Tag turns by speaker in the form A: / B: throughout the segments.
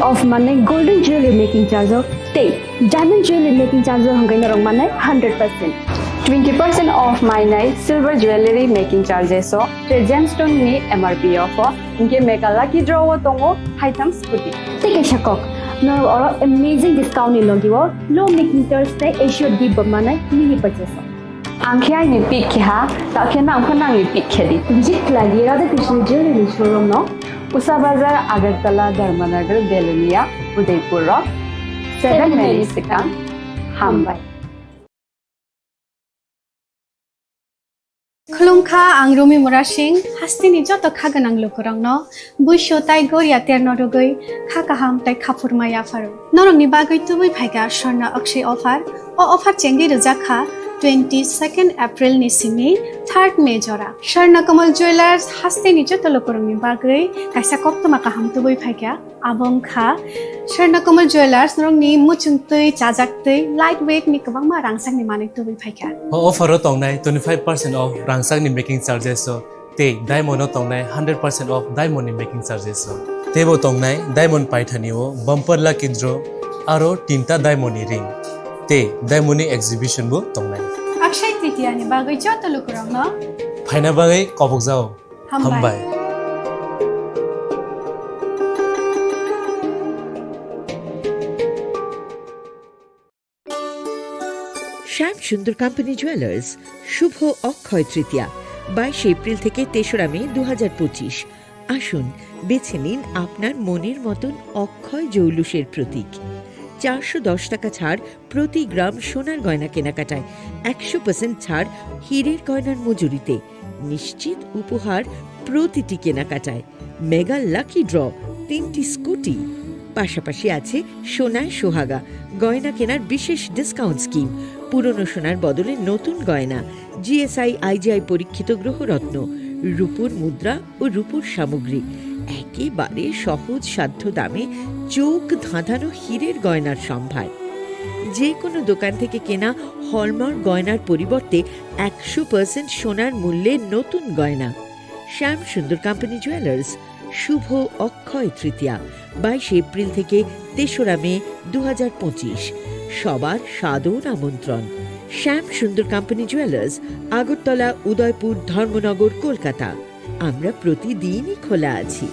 A: off money golden jewelry making charge of diamond jewelry making charge of hangai narong money 100%. 20% off my night silver jewelry making charges so gemstone ni MRP offer inke make a lucky draw tongo items scooty. Take a shakok. No or amazing discount in logiwo low making Thursday assured give money mini purchase. Angkya ni pick ha ta khena angkhana ni pick khedi. Visit lagi Radha Krishna jewelry showroom no Usa Bazar Agartala Dharmanagar Belunia Udaipur Rock 7 Merisika Hambai.
B: Khulumkha ang Rumi Murashing hastini joto khaganang lokorang no buisho tai goria terno rogoi khakaham tai khapurmaya faru norong ni bagoi tubui phaiga sharna akshay offer o offer chengi rujakha 22nd April ni simi 3rd May jora Sharna Kamal Jewelers hastini joto lokorang ni bagoi kaisa koptoma kaham tubui phaiga abong kha Sharna Kamal Jewelers norong ni muchungtui chajaktui lightweight ni kabangma rangsang ni manik tubui phaiga
C: offer tongnai 25% off rangsang ni making charges so te diamond tongnai 100% off diamond ni making charges so tebo tongnai diamond paithani o bumper lucky draw aro tinta diamond ni ring te diamond ni exhibition bo tongnai
B: Akshay Tritiya ni bagoi joto lokorang no
C: phaina bagai kobok jao hambai
D: শ্যাম সুন্দর company jewellers শুভ Akshaya Tritiya 22 April থেকে 3রা মে 2025 আসুন বেছে নিন আপনার মনের মতন অক্ষয় জৌলুসের প্রতীক 410 টাকা ছাড় প্রতি গ্রাম সোনার গয়না কেনাকাটায় 100% ছাড় হীরের গয়নার মজুরিতে নিশ্চিত উপহার প্রতিটি কেনাকাটায় মেগা লাকি ড্র 3টি স্কুটি পাশাপাশি আছে সোনায় সোহাগা গয়না কেনার বিশেষ ডিসকাউন্ট স্কিম পুরনো সোনার বদলে নতুন গয়না জিএসআই আইজিআই পরীক্ষিত গ্রহরত্ন রূপোর মুদ্রা ও রূপোর সামগ্রী একেবারে সহজ সাধ্য দামে চোখ ধাঁধানো হীরের গয়নার সম্ভার যে কোনো দোকান থেকে কেনা হলমার্ক গয়নার পরিবর্তে 100% সোনার মূল্যে নতুন গয়না শ্যাম সুন্দর কোম্পানি জুয়েলার্স শুভ অক্ষয় তৃতীয়া 22 এপ্রিল থেকে 3রা মে 2025 সবার সাদর আমন্ত্রণ শ্যাম সুন্দর কোম্পানি জুয়েলার্স আগরতলা উদয়পুর ধর্মনগর কলকাতা আমরা প্রতিদিনই খোলা আছি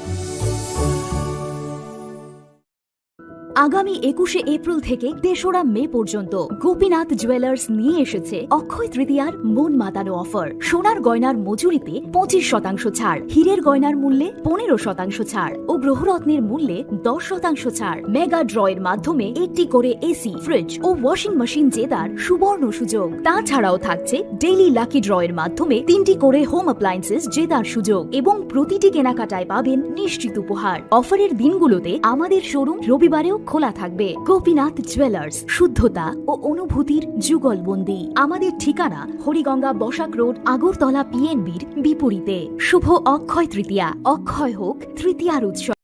E: আগামী 21শে এপ্রিল থেকে 3রা মে পর্যন্ত গোপীনাথ জুয়েলার্স নিয়ে এসেছে অক্ষয় তৃতীয়ার মন মাতানো অফার সোনার গয়নার মজুরিতে 25% ছাড় হীরের গয়নার মূল্যে 15% ছাড় ও গ্রহরত্নের মূল্যে 10% ছাড় মেগা ড্রয়ের মাধ্যমে একটি করে এসি ফ্রিজ ও ওয়াশিং মেশিন জেতার সুবর্ণ সুযোগ তাছাড়াও থাকছে ডেইলি লাকি ড্রয়ের মাধ্যমে 3টি করে হোম অ্যাপ্লায়েন্সেস জেতার সুযোগ এবং প্রতিটি কেনাকাটায় পাবেন নিশ্চিত উপহার অফারের দিনগুলোতে আমাদের শোরুম রবিবারেও খোলা থাকবে গোপীনাথ জুয়েলার্স শুদ্ধতা ও অনুভূতির যুগলবন্দি আমাদের ঠিকানা হরিগঙ্গা বসাক রোড আগরতলা পিএনবির বিপরীতে শুভ অক্ষয় তৃতীয়া অক্ষয় হোক তৃতীয়ার উৎসব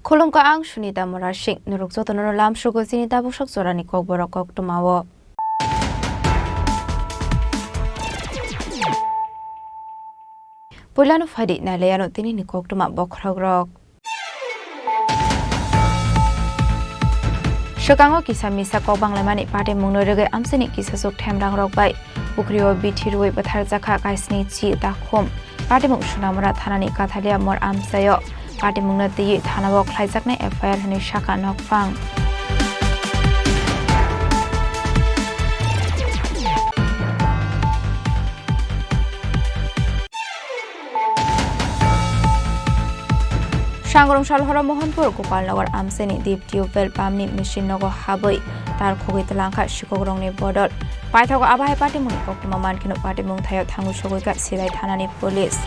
F: Khulumka ang Sunita Morashing Nuruk Zotono Lam Shugo Sinita Bushok Zorani Kokborok Koktumawo. Pulano Fadi Nalayano Tini Koktuma Bokrogrok. Shokango Kisa Misa Kobang Lamani Party Munoruga Amsini Kisa Suk Temrang Rock by Bukrio Bitiru Batarjaka Kaisni Chi Dakum. Party Muk Shunamura Tanani Katalia Mor Amsayo. Party Munati Tanawok Lizakne FIR Hani Shaka Nokfang. Shangrong Shalhora Mohanpur Gopal Nagar Amseni Deep Tubewell Pamni Machine Nogo Haboi Tar Kogi Talangka Shikogrong ni Bodol Paithago Abai Party Muni Koktuma Mankino Party Mung Thayo Thangu Shogoika Silai Thanani Police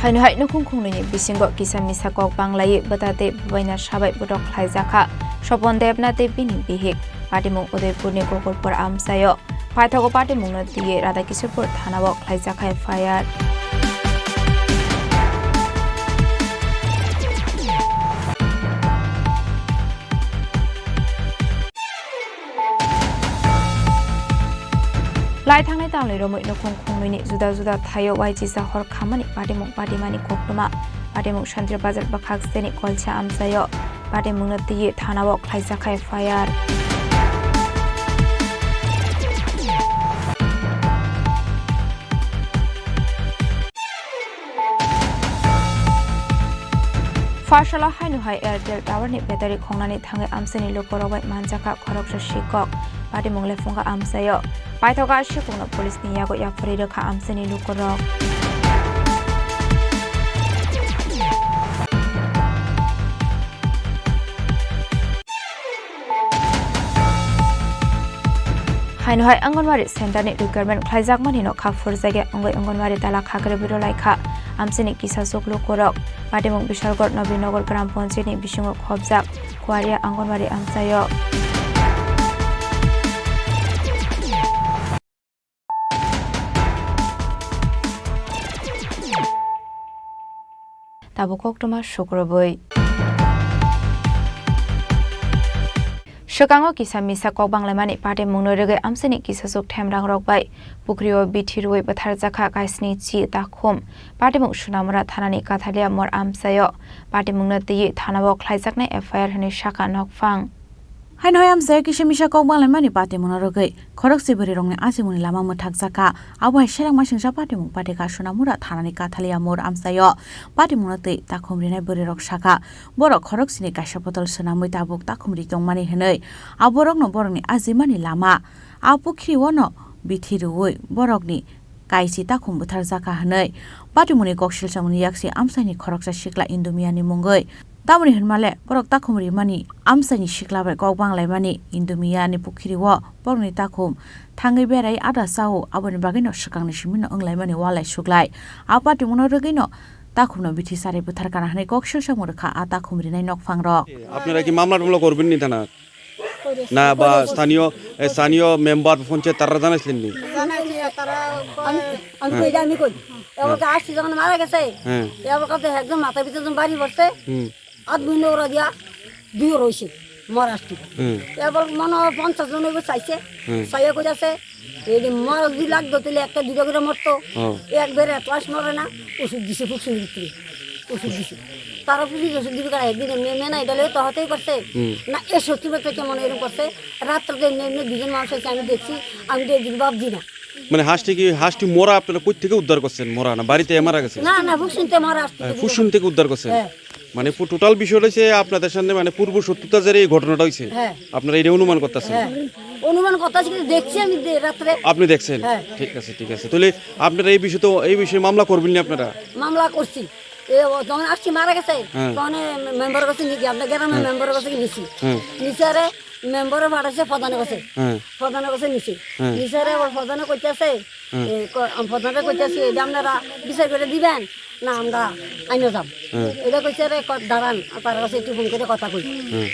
F: Hainu hai nukung kung ni bisingo kisa misa kok banglai batate baina sabai budok khlaijaka Sopon Devna Devini Bihik Party Mung Udaipur ni Kokborok Amsayo Paithago Party Mung Nati Radha Kisipur Thanawok Khlaijaka FIR Lai Thangnai Tanglai Romoi Nukung Kung ni Juda Juda Thayo Waijisa Hor Khamani Party Mung Party Mani Koktuma Party Mung Shantri Bazar Bakhak Seni Kolcha Amsayo Party Mung Nati Thanawok Khlaijaka FIR Farshala Hainu Hai Airtel Tower ni Battery Khongnani Thangai Amseni Lokorobai Manjaka Khoroksa Shikok Party Mung Lefunga Amsayo Paithoga Shikungna Police ni Yago Yapuri Rekha Amseni Lokorok Hainu Hai Angonwari Center ni requirement Khlaijak mani no khafur jage ongai Angonwari tala khagre biro laikha Amseni Kisa Sok Lokorok Party Mung Bishalgor Nobinagar Gram Panchayat ni Bisingo Khobjak Kwaria Angonwari Amsayo Tabu Koktuma Shukroboi Shokango Kisa Misa Kokbang Lamani Party Munoruga Amseni Kisa Suk Temrang Rock by Bukrio Bitiru Batarjaka Kaisni Chi Dakum Party Mung Shunamura Tanani Katalia Mor Amsayo Party Munati Tanawok Khlaijakne FIR Hani Shaka Nokfang
G: Hai noi am zai kishe misha kok bang lemani pate mono rogai khorok se bari rong ne ase muni lama mo thak jaka abai sherang ma singsa pate mung pate ka suna mura thanani ka thalia mor amsayo pate munate ta khomri nai bari rok saka borok khorok sini kaisa botol suna moi tabuk ta khomri tong mani henei aborok no borok ni azimani lama apukhri wono bithiruoi borok ni kaisi ta khum buthar jaka henei pate muni koksil samuni yaksi amsani khorok sa sikla indumiani mungoi Tamuri Hinmale, Borok Takumri Mani, Amsani Shiklaber Gogbang Lemani, Indumia ni Pukiriwa, Borni Takum, Tangi Bere, Ada Sao, Abani Bagino Shakang Shimino, Lemani Wale Shuklai, Apati Monorogino, Takum no Bitisari Butarkana, Kokshil Shamurka, Atakumri Nok Fangro.
H: আপনারা কি মামলাগুলো করবেন নি থানা না বা স্থানীয় member panchayat তারা জানাইছিলেন নি
I: আমি কই জানি কই এবার আসছি যখন মারা গেছে এবার কাছে একদম মাথা ভিতরে যখন বাড়ি পড়ছে আধ মিনিট ওরা দিয়া দুই রয়েছে মহারাষ্ট্র এবার মনে হয় 50 জন এবার চাইছে চাইয়া কই আছে এই মর যদি লাগতো তাহলে একটা দুটো করে মরতো একবারে ক্লাস মরে না ওষুধ দিছে ফুসুন দিতে ওষুধ দিছে তারা পুলিশ ওষুধ দিবে কারা একদিন মেয়ে না এটা তো হতেই করছে না এ সত্যি বলতে কেমন এরকম করছে রাত্রে এমনি দুজন মানুষ হয়েছে আমি দেখছি আমি তো এদিকে ভাবছি না
H: মানে হাঁসটি মোরা আপনারা কই থেকে উদ্ধার করছেন মোরা না বাড়িতে মারা গেছে
I: না না ফুসুনতে মারা আসছে
H: ফুসুন থেকে উদ্ধার করছেন মানে টোটাল বিষয় হইছে আপনাদের সামনে মানে পূর্ব শত্রুতা যে এই ঘটনাটা হইছে আপনারা এটা অনুমান করতেছেন
I: অনুমান করতেছি কিন্তু দেখছি আমি রাত্রে
H: আপনি দেখছেন ঠিক আছে তাহলে আপনারা এই বিষয়ে মামলা করবেন না আপনারা
I: মামলা করছি যখন আসছি মারা গেছে তখন মেম্বার কাছে নিয়ে আপনার গ্রামের মেম্বারের কাছে নিছি নিচারে মেম্বারে পাঠাইছে প্রধানের কাছে নিচারে আবার প্রধানে কইতেছে প্রধানে কইতেছে এটা আপনারা বিচার করে দিবেন না আমরা আইনে যাব এটা কইছে রে দাঁড়ান তার কাছে একটু ফোন করে কথা কই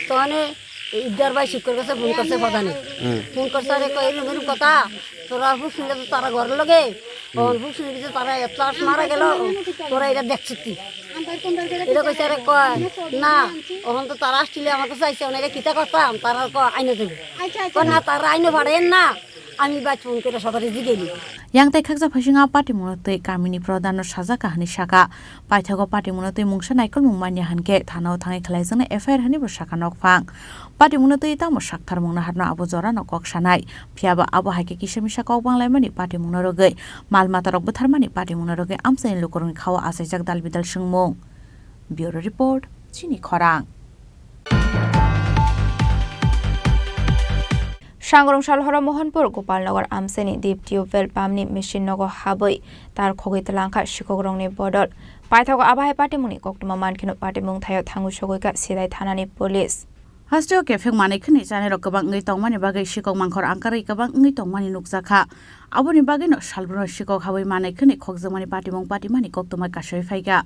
I: তখন ইদার ভাই শিক্ষক কাছে ফোন করছে প্রধানে ফোন করছে আরে এরকম এরকম কথা তোরা ফুসলে তো তারা ঘর লগে ফুসলে দিচ্ছে তারা এত মারা গেল তোরা এটা দেখছিস কি এটা কইছে আরে কয় না ওখান তো তারা আসছিলে আমার কাছে আইসে অনেকে কিতা করতাম তারা আইনে দেবে না তারা আইনে ভাড়েন না আমি বাই ফোন করে সবারই জিগেলি
G: yang tai khakja phasinga party munotei kamini pradhan saja kahani shaka paithago party munotei mungsa naikol mungmani hanke thanao thangai khlaijana FIR hani bo shaka nok phang party munotei tamo sakthar mungna harna abo jora no kok sanai phiaba abo haike kisemisa kok banglai mani party munorogai mal mata rok butharmani party munorogai amsain lokorong khawa asaijak dal bidal sungmung bureau report Chini Khorang
F: সাংগরং সালহরা Mohanpur Gopalnagar আমসেনি দ্বীপ tubewell পাম্পনি machine নগ হাবই তার খগৈতলাংখা শিকগ্রংনি বদল পাইথাগো আবাহাই পাটিমুনি কক্টমা মানখিনো পাটিমুং থায় Thangu সগৈকা সিদাই থানানি police
G: Hasteo kefek manai khini jane rok kabang ngai tongmani bagai sikok mangkhor angkarai kabang ngai tongmani nukjakha aboni bagai no salbro sikok habai manai khini khokjamani patimong patimani koktomai kasoi phaiga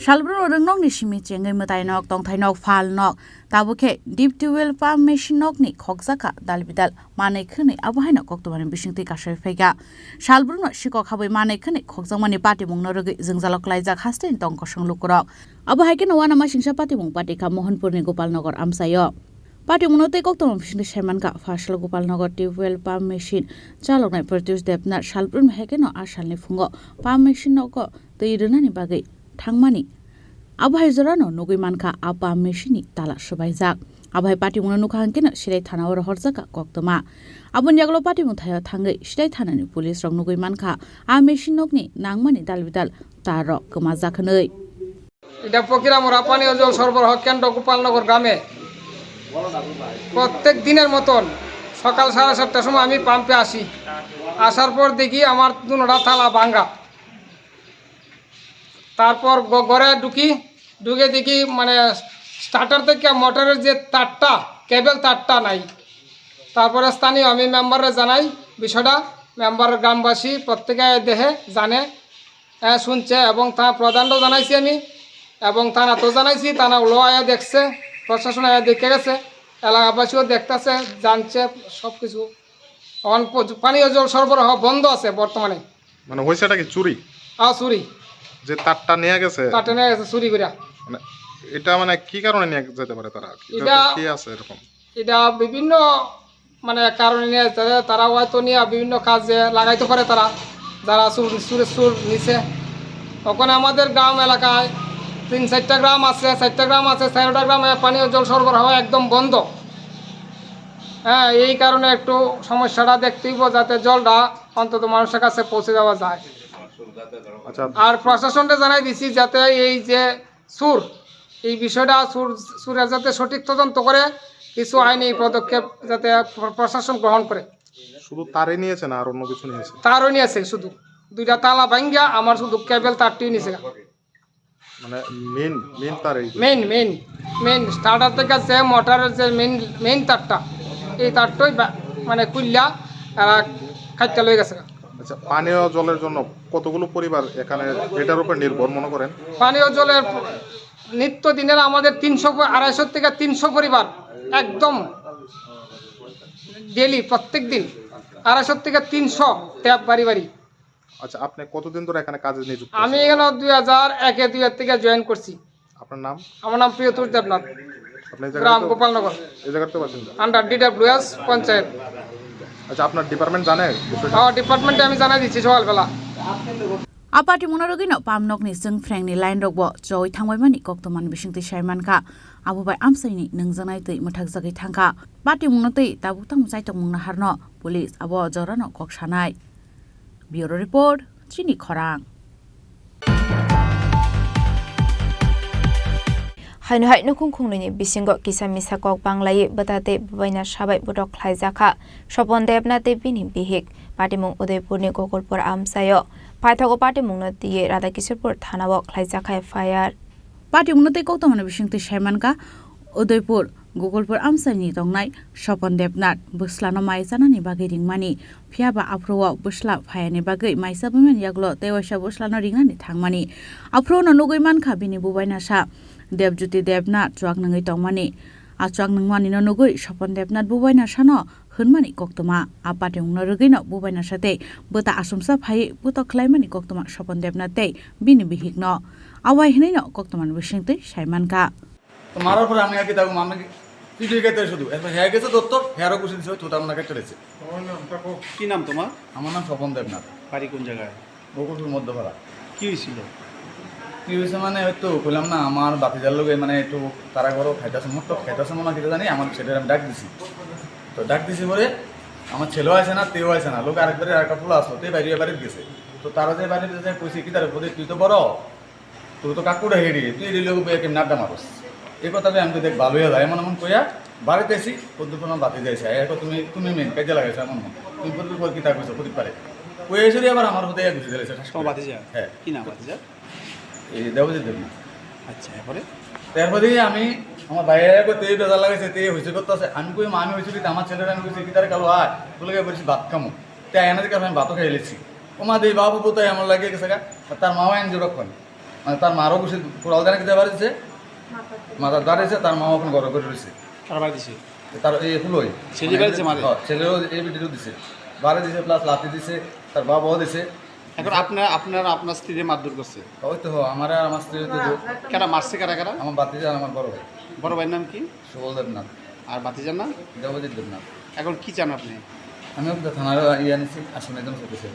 G: salbro rongnok ni simi chengai mutai nok tongthai nok phal nok tabukhe deep well pump machine nok ni khokjaka dalbidal manai khini abohai no koktomani bisingti kasoi phaiga salbro no sikok habai manai khini khokjamani patimong no rogi jingjalok laijak hasten tongko songlukro abohai ke no wana ma singsa patimong patika mohanpur ni gopalnagar amsayo patimong no tei koktom bisingti semanka fasal gopalnagar deep well pump machine chaloknai Pratyush Debnar salbro heke no asalni fungo pump machine no ko tei runani bagai thangmani abhai jorano nugui mankha apa meshini tala subaijak abhai pati muna nukha hankena sirai thana or horjaka koktoma abon yaglo pati muthaya thangai sirai thanani police rok nugui mankha a machine nokni nangmani dalbidal taro koma jakhnoi
J: এটা প্রক্রিয়া মোরা পানীয় জল সরবরাহ কেন্দ্র গোপালনগর গ্রামে প্রত্যেক দিনের মতন সকাল 7:30টার সময় আমি পাম্পে আসি আসার পর দেখি আমার দুনোটা থালা ভাঙা তারপর ঘরে ঢুকে দেখি মানে স্টার্টার থেকে মোটরের যে তারটা কেবল তারটা নাই তারপরে স্থানীয় আমি মেম্বারে জানাই বিষয়টা মেম্বার গ্রামবাসী প্রত্যেকে দেখে জানে শুনছে এবং তা প্রধানও জানাইছি আমি এবং থানা তো জানাইছি থানা লো আয়া দেখছে প্রশাসন আয়া দেখে গেছে এলাকাবাসীও দেখতেছে জানছে সব কিছু পানীয় জল সরবরাহ বন্ধ আছে বর্তমানে
K: মানে হয়েছেটা কি চুরি
J: চুরি
K: যে তারটা নিয়ে গেছে
J: চুরি করে
K: মানে এটা মানে কি কারণে নিয়ে যেতে পারে তারা
J: এটা
K: কি আছে এরকম
J: এটা বিভিন্ন মানে কারণে নিয়ে তারা হয়তো নিয়ে বিভিন্ন কাজে লাগাইতে পারে তারা যারা সুর নিচে ওখানে আমাদের গ্রাম এলাকায় 3-4টা গ্রাম আছে 4টা গ্রাম আছে 4টা গ্রামে পানীয় জল সরবরাহ একদম বন্ধ হ্যাঁ এই কারণে একটু সমস্যাটা দেখতেই যাতে জলটা অন্তত মানুষের কাছে পৌঁছে যাওয়া যায় আর প্রশাসনকে জানাই দিছি যাতে এই যে এই বিষয়টা সুরের যাতে সঠিক তদন্ত করে কিছু আইনি পদক্ষেপ যাতে প্রশাসন গ্রহণ করে
K: শুধু তারই নিয়েছে না আর অন্য কিছু নিয়েছে
J: তারও নিয়েছে শুধু দুইটা তালা ভাঙ্গা আমার শুধু কেবল তারটি নিয়েছে
K: মানে মেইন তারই
J: মেইন স্টার্টার থেকে যে মোটরের যে মেইন তারটা এই তারটাই মানে কুইল্লা খাইতে লয়ে গেছে
K: আচ্ছা পানীয় জলের জন্য কতগুলো পরিবার এখানে এটার উপর নির্ভর মনে করেন
J: পানীয় জলের নিত্য দিনের আমাদের 250 থেকে 300 পরিবার একদম ডেইলি প্রত্যেক দিন 250 থেকে 300 ট্যাপ বাড়ি
K: আচ্ছা আপনি কতদিন ধরে এখানে কাজে নিযুক্ত
J: আমি এখানে 2001 থেকে জয়েন করছি
K: আপনার নাম
J: আমার নাম প্রিয়তোষ দেবনাথ গ্রাম গোপালনগর
K: এই জায়গাতে বাসিন্দা
J: আন্ডার DWS পঞ্চায়েত
K: আচ্ছা আপনার ডিপার্টমেন্ট জানে
J: ডিপার্টমেন্টে আমি জানাই দিচ্ছি সকালবেলা
G: apati monorogi no pamnok ni jeng freng ni line rok bo joi thangbai mani koktoman bisingti saimanka abubai amsaini ningjanai tei muthak jagai thangka pati munotei tabuk tang chaitok mungna harno police abo jorano kok sanai bureau report Chini Khorang
F: Hai nukung ni bisingo kisamisa kok banglai batate baina sabai bodok khlaijaka sopon debna te bini bihik patimung Udaipur ni Kokborok amsayo paithago patimung na tie Radhakishorpur thanao khlaijaka FIR
G: patimung na te koktomani bisingti saimanka Udaipur Kokborok amsani tongnai sopon debnat buslano maijanani bagai ringmani phiaba afro busla phayani bagai maisa bumen yaglo tewasa buslano ringani thangmani afro no nugui mankha bini bubaina sa Devjuti Devnath chuak nangai tongmani achang nangmani no nugui sopon debnat bubaina sano hunmani koktoma a patimung no rugui no bubaina sate buta asumsa phai buto khlaimani koktoma sopon debnate bini bihik no awai hinai no koktoman bisingte saimanka
L: তো মারার পরে আমি আগে তাকে মানে পিছিয়ে গেতে শুধু এরপর হ্যাঁ গেছে দত্তর হ্যারও কুশি দিচ্ছে চোটা আপনাকে চলেছে।
H: কি নাম তোমার?
L: আমার নাম স্বপন দেবনাথ,
H: বাড়ি কোন জায়গায়?
L: বকুলপুর মধ্যপাড়া।
H: কি হয়েছিল?
L: কি হয়েছে মানে হয়তো বললাম না আমার বাতিজার লোক মানে একটু তারা করো খাইতেছে মোট খাইতেছে মনে হয় জানি আমার ছেলের আমি ডাক দিছি। তো ডাক দিছি পরে আমার ছেলেও আসে না তেও আসে না, লোক আরেকবারে আরেকটা ফুল আসলো তুই বাইরে বাড়িতে গেছে। তো তারা যে বাড়িতে যে কইছে কি তার বলে তুই তো বড় তুই তো কাকুটা হেরি তুই এই লোক কেমন আড্ডা মারস এই কথাটা আমি দেখ ভালো হয়ে যায় এমন এমন কইয়া বাড়িতে আসি পদ্ধতি বাতি যাইছে এখন তুমি মেন কাজে লাগাইছো এমন তুমি পর কি তা কইছো প্রতি পারে ওই এসে আমার আমার হতে গুছি দিয়েছে
H: বাতিজা। হ্যাঁ, কি নাম বাতিজা?
L: এই দেবজিৎ দেবনাথ।
H: আচ্ছা, এরপরে
L: তারপরে আমি আমার বাইরে তেই বেজার লাগাইছে তে হয়েছে করতেছে আমি কই আমি হয়েছি কি আমার ছেলেরা আমি কইছি কি তার কালো আয় তোকে বলছি ভাত খামো তাই এনাদের কাছে আমি ভাতও খেয়ে এলেছি ও মা দেই বাবু তো এমন লাগে গেছে তার মাও আইন যখন মানে তার মারও বসে কোরাল জানা খেতে পারছে মাথা দাঁড়িয়েছে তার মাও এখন গড় করে রয়েছে
H: কার বাড়ি দিছে?
L: তার এই ফুলই
H: ছেলে বাড়িছে মারে?
L: ছেলেও এই ভিডিও দিছে বাড়ি দিছে প্লাস লাতি দিছে তার বাবাও দিছে।
H: এখন আপনার স্ত্রীর মারধর করছে?
L: ওই তো আমার আর আমার স্ত্রী তো
H: কারা মারছে? কারা কারা?
L: আমার বাতিজা আর আমার বড় ভাই।
H: বড় ভাইয়ের নাম কি?
L: সুবল দেবনাথ।
H: আর বাতিজার নাম?
L: দেবজিৎ দেবনাথ।
H: এখন কি চান আপনি?
L: আমি ওকে থানার ইয়ে আনিছি আসুন একদম সত্যি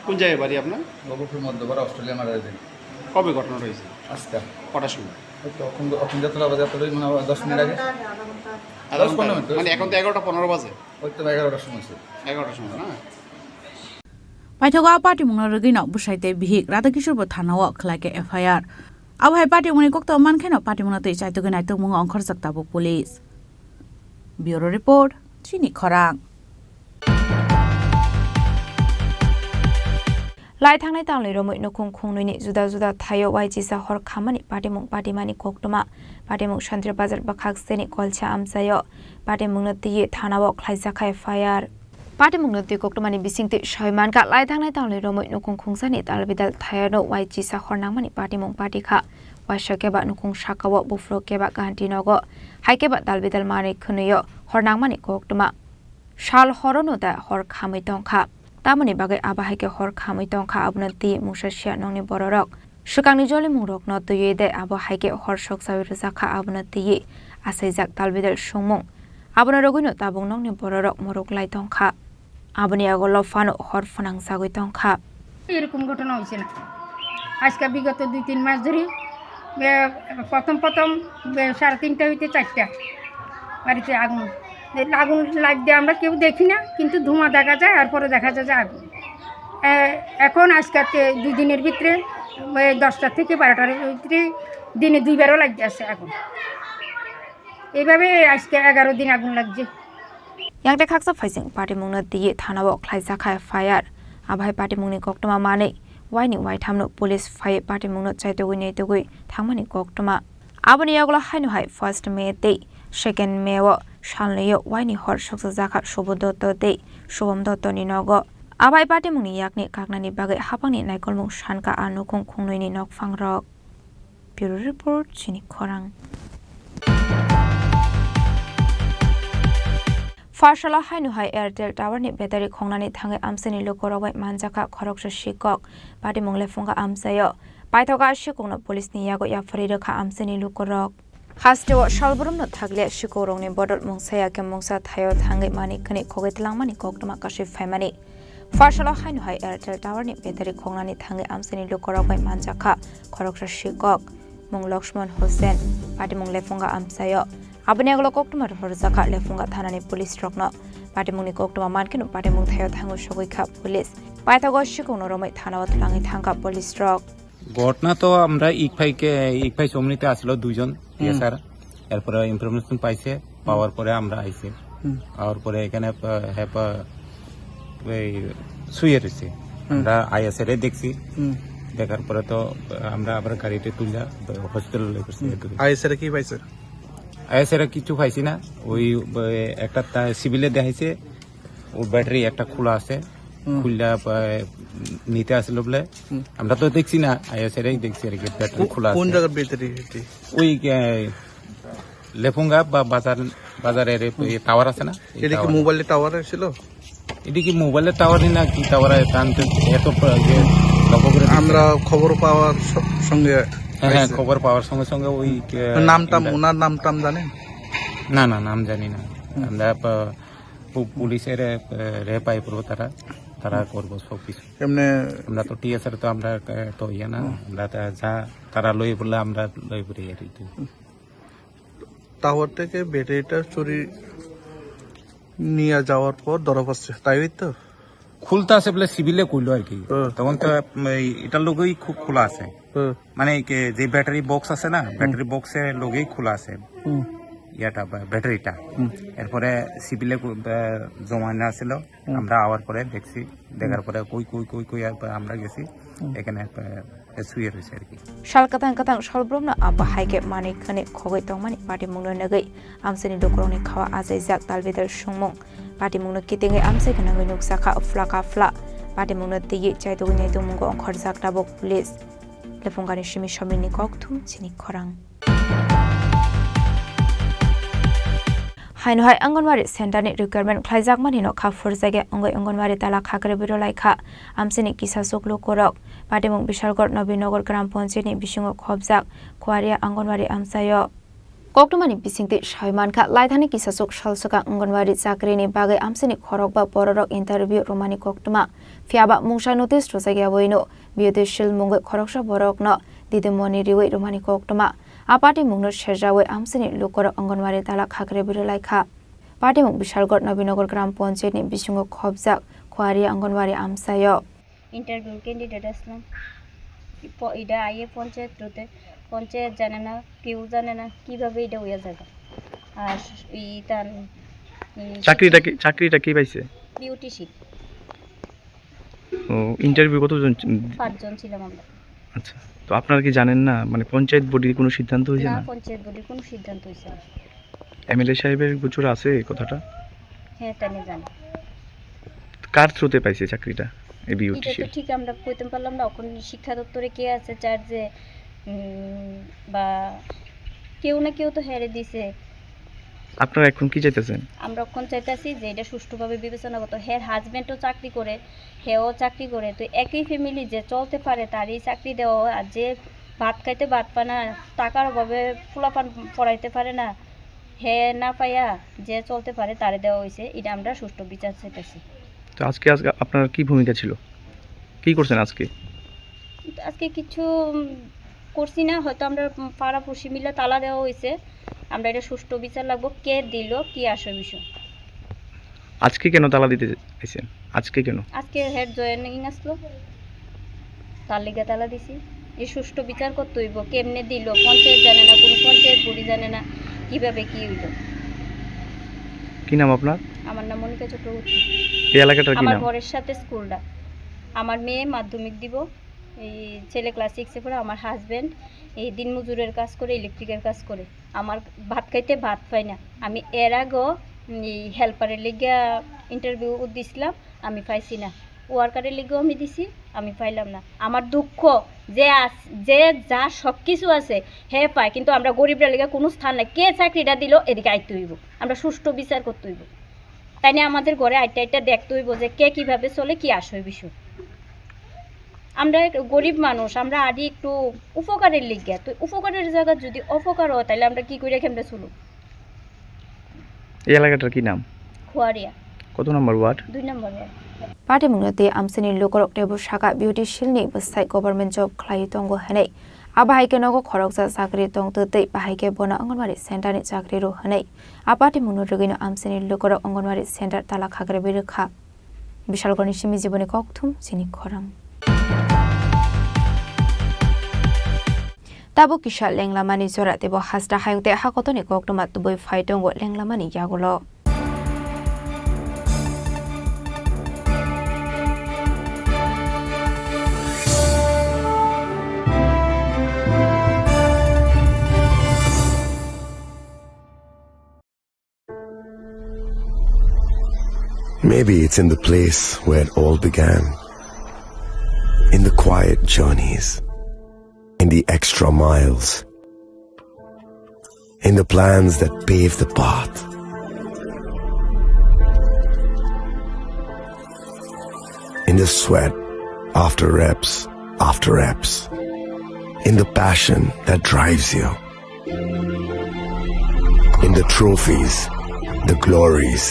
H: কোন জায়গায় বাড়ি আপনার?
L: বকুলপুর মধ্যপাড়া অস্ট্রেলিয়া মারা যায়।
H: কবে ঘটনা রয়েছে?
L: আজকে
H: কটার সময়?
L: অক্ষণ যাত্রা বাজার তো মানে 10 মিনিট আগে 10-15 মিনিট
H: মানে এখন তো 11:15 বাজে।
L: ওই তো 11টার সময়
H: 11টার সময় না?
G: পাইথগা পাটিমুং no rugui no busaite bihik radakishor bo thanao khlake FIR awhai patimuni kokto mankheno patimung no tei chaitogoi nai tongmung ongkhor jakta bo police bureau report Chini Khorang
F: lai thangnai tanglei romoi nokong khongnoi ni juda juda thayo waiji sa hor khamani patimung patimani koktoma patimung shantir bazar bakhak seni kolcha amsayo patimung no tiye thanao khlaijaka FIR patimung no ti koktomani bisingte soimanka lai thangnai tanglei romoi nokong khungsani talbidal thayano waiji sa hornangmani patimung patikha waishake ba nokong shakawo bufro keba ganti nogo haikeba talbidal mani khnuyo hornangmani koktoma shal horono da hor khamai tongkha tamani bagai abahaike hor khamai tongkha abnati musasya nongni bororok sukangni joli mungrok no tuyede abahaike hor soksawi ruzakha abnati asaijak talbidal sungmung abna roguino tabung nongni bororok morok lai tongkha abni agolo fano hor fanang sagoi tongkha
M: এরকম ঘটনা হয়েছে না আজকে বিগত 2-3 মাস ধরে প্রথম 3:30 হইতে 4টা বাড়িতে আগুন লাইট দিয়ে আমরা কেউ দেখি না কিন্তু ধোঁয়া দেখা যায় আর পরে দেখা যায় যে আগুন এখন আজকে 2 দিনের ভিতরে 10টা থেকে 12টার ভিতরে দিনে 2বারও লাগছে আছে আগুন এইভাবে আজকে 11 দিন আগুন লাগছে
F: yang de khaksa phaising patimung na ti thanao khlaijaka FIR abhai patimung ni koktoma mane waini wai thamno police phai patimung no chaitogoi nei togoi thangmani koktoma abani agla hainu hai 1st May te 2nd May wo shalneyo waini hor soksa jaka shobodotto te shobom dotto ni nogo abhai patimung ni yakni kaknani bagai hapangni naikolmung shanka anukong khongnoi ni nokfangrok bureau report Chini Khorang Farshala hainu hai Airtel Tower ni battery khongnani thangai amseni lokorobai manjaka khoroksa shikok patimung lefunga amsayo paithoga shikongno police ni yago yafari rakha amseni lokorok hastewo shalburum no thagle shikorong ni bodol mungsaya ke mungsa thayo thangai mani khani khogetlangmani koktoma kashi phaimani Farshala hainu hai Airtel Tower ni battery khongnani thangai amseni lokorobai manjaka khoroksa shikok mung Lakshman Hussain patimung lefunga amsayo abani aglo koktoma horjaka lefunga thanani police rokno patimungni koktoma mankino patimung thayo thango sogoikha police paithago shikongno romai thanao tlangi thangka police rok
N: ঘটনা তো আমরা ইকফাই সমনিতে আসলো দুজন sir এরপরে information পাইছে পাওয়ার পরে আমরা আইছে আর পরে এখানে শুয়ে রয়েছে আমরা আইএসএর দেখছি দেখার পরে তো আমরা আবার গাড়িতে তুললা হসপিটালে লয়ে গেছি
O: আইএসএর কি পাইছে
N: আইএসএর কিছু পাইছি না ওই একটা সিভিলে দেখাইছে ওর ব্যাটারি একটা খোলা আছে খুললা নিতে আসলো বলে আমরা তো দেখছি না আইএসএর দেখছি আর কি ব্যাটারি খোলা
O: কোন জায়গার ব্যাটারি ওই
N: লেফুঙ্গা বা বাজারের টাওয়ার আছে না,
L: এটা কি মোবাইলের টাওয়ার ছিল?
N: এটা কি মোবাইলের টাওয়ারই না কি টাওয়ার? এত
L: আমরা খবর পাওয়ার সঙ্গে,
N: হ্যাঁ খবর পাওয়ার সঙ্গে সঙ্গে ওই
L: নামটাম ওনার নামটাম জানেন?
N: না নাম জানি না। আমরা পুলিশের রেপাই করবো, তারা করবো সব কিছু।
L: এমনি
N: আমরা তো টিএসআর তো আমরা তো ইয়ে না, আমরা যা তারা লই বললে আমরা লই পড়ি আর কি।
L: টাওয়ার থেকে ব্যাটারিটা চুরি নিয়ে যাওয়ার পর ধরা পড়ছে, তাই তো?
N: খুলতে আছে বলে সিভিলে খুললো আর কি। তখন তো এটার লোগই খুব খোলা আছে, মানে যে ব্যাটারি বক্স আছে না, ব্যাটারি বক্সের লোগেই খোলা আছে ইয়াটা ব্যাটারিটা। এরপরে সিভিলে জমা না ছিল, আমরা আওয়ার পরে দেখছি, দেখার পরে কই আমরা গেছি এখানে শুয়ে রয়েছে আর কি।
F: শালকাতাং সলব্রমনা আবাহাইকে মানিকখানে খগৈ তংমানি পার্টি মুংনো নগৈ আমসানি ডকরংনি খাওয়া আজাই জাক তালবেদার সুংমং পার্টি মুংনো কিতেঙ্গে আমসাই খানাঙ্গৈ নুকসাখা फ्ला पार्टी मुंनो तेगी चाइतोगै नाइतो मुंगो अंखर जाक टाबक पुलिस लेफुंगानि सिमी समिनि ककथुम चिनि खरां हाइनहाय अंगनवाड़ी सेंटारनि रिक्वायरमेंट खाइजाक मानिनो खाफुर जायगे अंगै अंगनवाड़ी ताला खाग्रे बिरो लाइखा आमसिनि किसा सुकलु करक पाटिमुं बिशालगढ़ नबीनगर ग्राम पंचायतनि बिसिङाव खबजाक खुवारिया अंगनवाड़ी आमसायो कक्टमानि बिसिंति सायमानखा लाइथानि किसासुक सालसका अंगनवाड़ी चाकरिनि बागै आमसिनि खरक बा बररक इंटरव्यू रोमानि कक्टमा फियाबा मुंसा नोटिस रोजागिया वइनो बियोदेशिल मुंगै खरकसा बरकनो दिदमनि रिवै रोमानि कक्टमा आपाटी मुंनो सेरजावै आमसिनि लुकर अंगनवाड़ी ताला खाग्रे बिरो लाइखा पाटिमुं बिशालगढ़ नबीनगर ग्राम पंचायतनि बिसिङाव खबजाक खुवारिया अंगनवाड़ी आमसायो
O: इंटरव्यू कैंडिडेट असलाम इडा आइए पंचायत रोते पंचायत जाने ना केউ জানে না কিভাবে এটা হইয়া যাবে আর ইতান
P: চাকরিটা কি পাইছে
O: বিউটিশিপ
P: ও ইন্টারভিউ কতজন
O: 5 জন ছিলাম আমরা
P: আচ্ছা তো আপনারা কি জানেন না মানে পঞ্চায়েত বডির কোনো সিদ্ধান্ত হইছে না
O: পঞ্চায়েত বডির কোনো সিদ্ধান্ত হইছে না
P: এমএলএ সাহেবের গোচর আছে এই কথাটা
O: হ্যাঁ তাই জানি
P: কার থ্রুতে পাইছে চাকরিটা এই বিউটিশিপ
O: এটা তো ঠিক আমরা কইতে পারলাম না এখন শিক্ষা দপ্তরে কে আছে চার্জে বা কেউ না কেউ তো হেরে দিছে
P: আপনারা এখন কি চাইতেছেন
O: আমরা এখন চাইতাছি যে এটা সুষ্ঠুভাবে বিবেচনা করতে হের হাজবেন্ডও চাকরি করে হেও চাকরি করে তো একই ফ্যামিলি যে চলতে পারে তারই চাকরি দেওয়া আর যে ভাত খাইতে ভাত পায় না টাকার অভাবে ফুলাপান পড়াইতে পারে না হে না পাইয়া যে চলতে পারে তারে দেওয়া হয়েছে এটা আমরা সুষ্ঠু বিচার চাইতেছি
P: তো আজকে আপনার কি ভূমিকা ছিল কি করছেন
O: আজকে কিছু করছি না হয়তো আমরা পাড়াপড়শি মিলে তালা দেওয়া হয়েছে আমরা এটা সুষ্ঠু বিচার লাগবো কে দিল কি আসল বিষয়
P: আজকে কেন তালা দিতে চাইছেন
O: আজকে হেড জয়েনিং আসলো তার লিগে তালা দিছি এই সুষ্ঠু বিচার করতে হইব কেমনে দিল পঞ্চায়েত জানে না কোনো পঞ্চায়েত বডি জানে না কিভাবে কি হইল
P: কি নাম আপনার
O: আমার নাম মনিকা চক্রবর্তী
P: এই এলাকাটার কি নাম
O: আমার ঘরের সাথে স্কুলটা আমার মেয়ে মাধ্যমিক দিব এই ছেলে ক্লাস 6 এ পড়ে আমার হাজবেন্ড এই দিন মজুরের কাজ করে ইলেকট্রিকের কাজ করে আমার ভাত খাইতে ভাত পাই না আমি এর আগেও এই হেল্পারের লিগে ইন্টারভিউ দিছিলাম আমি পাইছি না ওয়ার্কারের লিগেও আমি দিছি আমি পাইলাম না আমার দুঃখ যে যা সব কিছু আছে হে পায় কিন্তু আমরা গরিবরা লিগে কোনো স্থান নাই কে চাকরিটা দিল এদিকে আইতে হইব আমরা সুষ্ঠু বিচার করতে হইব তাই না আমাদের ঘরে আইটা দেখতে হইব যে কে কিভাবে চলে কি আসে বিষয় আমরা গরিব মানুষ আমরা আদি একটু উপকারের লিগে তো উপকারের জায়গা যদি অপকার হয় তাহলে আমরা কি করে কেমনে চলব
P: এই এলাকাটার কি নাম
O: খুয়ারিয়া
P: কত নম্বর ওয়ার্ড
O: 2 নম্বর ওয়ার্ড
F: पार्टी मुंगते आमसिनि लोकरक टेबु शाखा बिउटी शिलनि बसाइ गभर्नमेन्ट जब खलाइ तंगो हनै आबाहाइके नगो खरकजा चाकरि तंगतै बाहाइके बना अंगनवाड़ी सेन्टारनि चाकरि रो हनै आपाटी मुनो रगिनो आमसिनि लोकरक अंगनवाड़ी सेन्टार ताला खाग्रे बिरखा बिशालगढ़नि सिमि जीवनि ककथुम चिनि खरां ताबो किसा लेंलामानि जरा तेबो हास्ता हायंते हाकतनि ककटमा तुबै फाइटंगो लेंलामानि यागुलो
Q: Maybe it's in the place where it all began, in the quiet journeys, in the extra miles, in the plans that pave the path. In the sweat after reps, in the passion that drives you, in the trophies, the glories,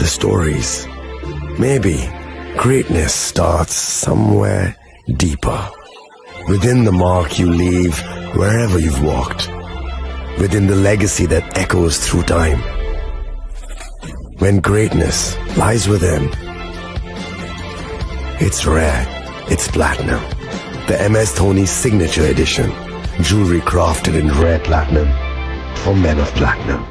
Q: the stories. Maybe greatness starts somewhere deeper, within the mark you leave wherever you've walked, within the legacy that echoes through time. When greatness lies within, it's rare, it's platinum. The MS Dhoni Signature Edition, jewelry crafted in rare platinum for men of platinum.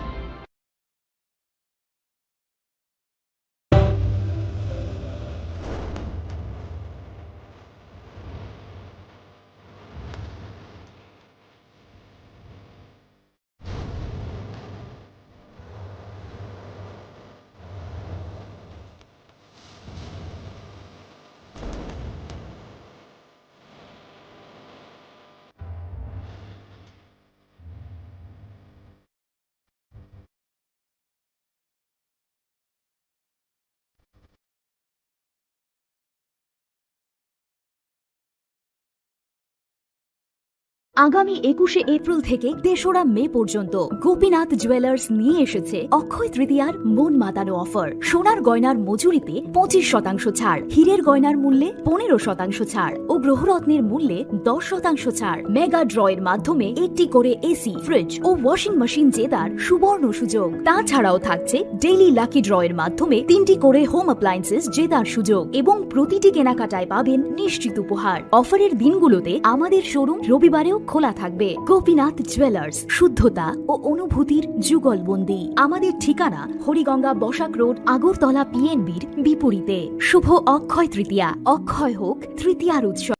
E: আগামী ২১শে April থেকে ৩রা মে পর্যন্ত Gopinath jewellers নিয়ে এসেছে অক্ষয় তৃতীয়ার মন মাতানো offer. সোনার গয়নার মজুরিতে ২৫% ছাড়, হীরের গয়নার মূল্যে ১৫% ছাড় ও গ্রহরত্নের মূল্যে ১০% ছাড়। মেগা ড্রয়ের মাধ্যমে একটি করে এসি, ফ্রিজ ও ওয়াশিং মেশিন জেতার সুবর্ণ সুযোগ। তাছাড়াও থাকছে ডেইলি লাকি ড্রয়ের মাধ্যমে ৩টি করে হোম অ্যাপ্লায়েন্সেস জেতার সুযোগ এবং প্রতিটি কেনাকাটায় পাবেন নিশ্চিত উপহার। অফারের দিনগুলোতে আমাদের শোরুম রবিবারেও খোলা থাকবে। গোপীনাথ জুয়েলার্স, শুদ্ধতা ও অনুভূতির যুগলবন্দি। আমাদের ঠিকানা হরিগঙ্গা বসাক রোড, আগরতলা পিএনবির বিপরীতে। শুভ অক্ষয় তৃতীয়া, অক্ষয় হোক তৃতীয়ার উৎসব।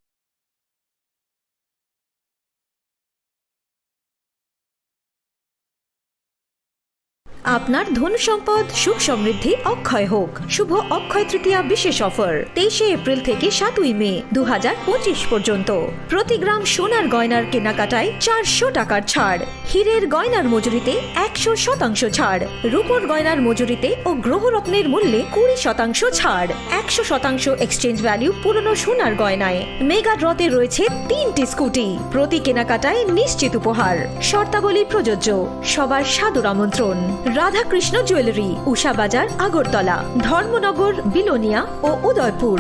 R: আপনার ধন সম্পদ সুখ সমৃদ্ধি অক্ষয় হোক। শুভ অক্ষয় তৃতীয়া বিশেষ অফার ২৩শে এপ্রিল থেকে ৭ই মে ২০২৫ পর্যন্ত। প্রতি গ্রাম সোনার গয়নার কেনাকাটায় ৪০০ টাকার ছাড়, হীরের গয়নার মজুরিতে ১০০% ছাড়, রূপোর গয়নার মজুরিতে ও গ্রহরত্নের মূল্যে ২০% ছাড়, ১০০% এক্সচেঞ্জ ভ্যালু পুরনো সোনার গয়নায়। মেগা ড্রতে রয়েছে ৩টি স্কুটি, প্রতি কেনাকাটায় নিশ্চিত উপহার। শর্তাবলী প্রযোজ্য। সবার সাদর আমন্ত্রণ। রাধাকৃষ্ণ জুয়েলারি, উষা বাজার, আগরতলা, ধর্মনগর, বিলোনিয়া ও Udaipur.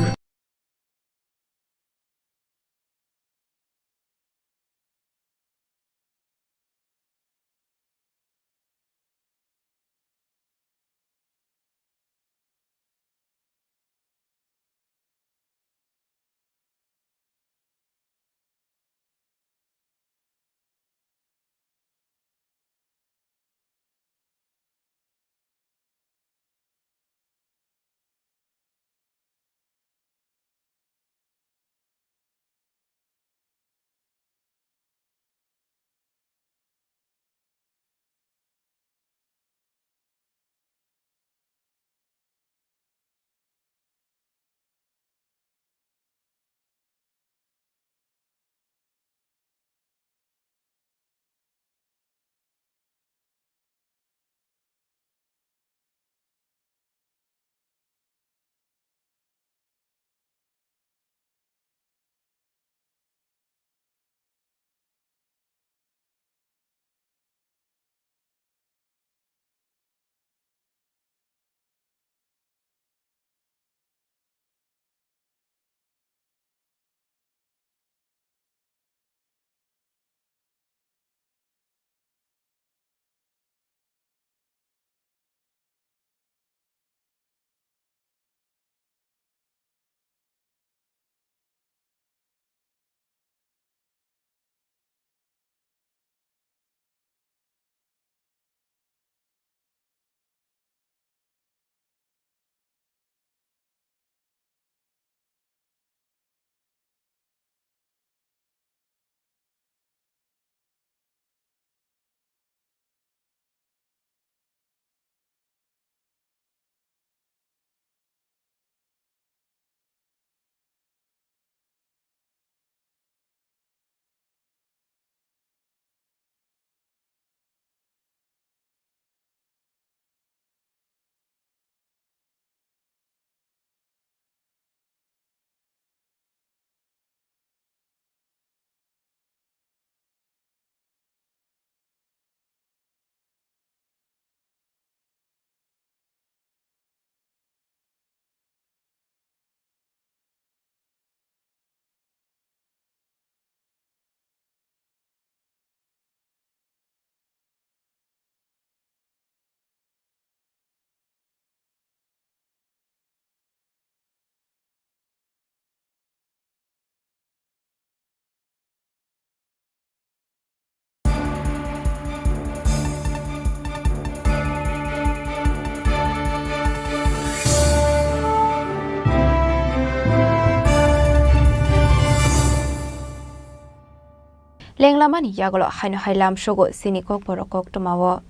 F: Lenglamani Yagolo Haino Hailam Shogo Chini Kokborok Tomawo.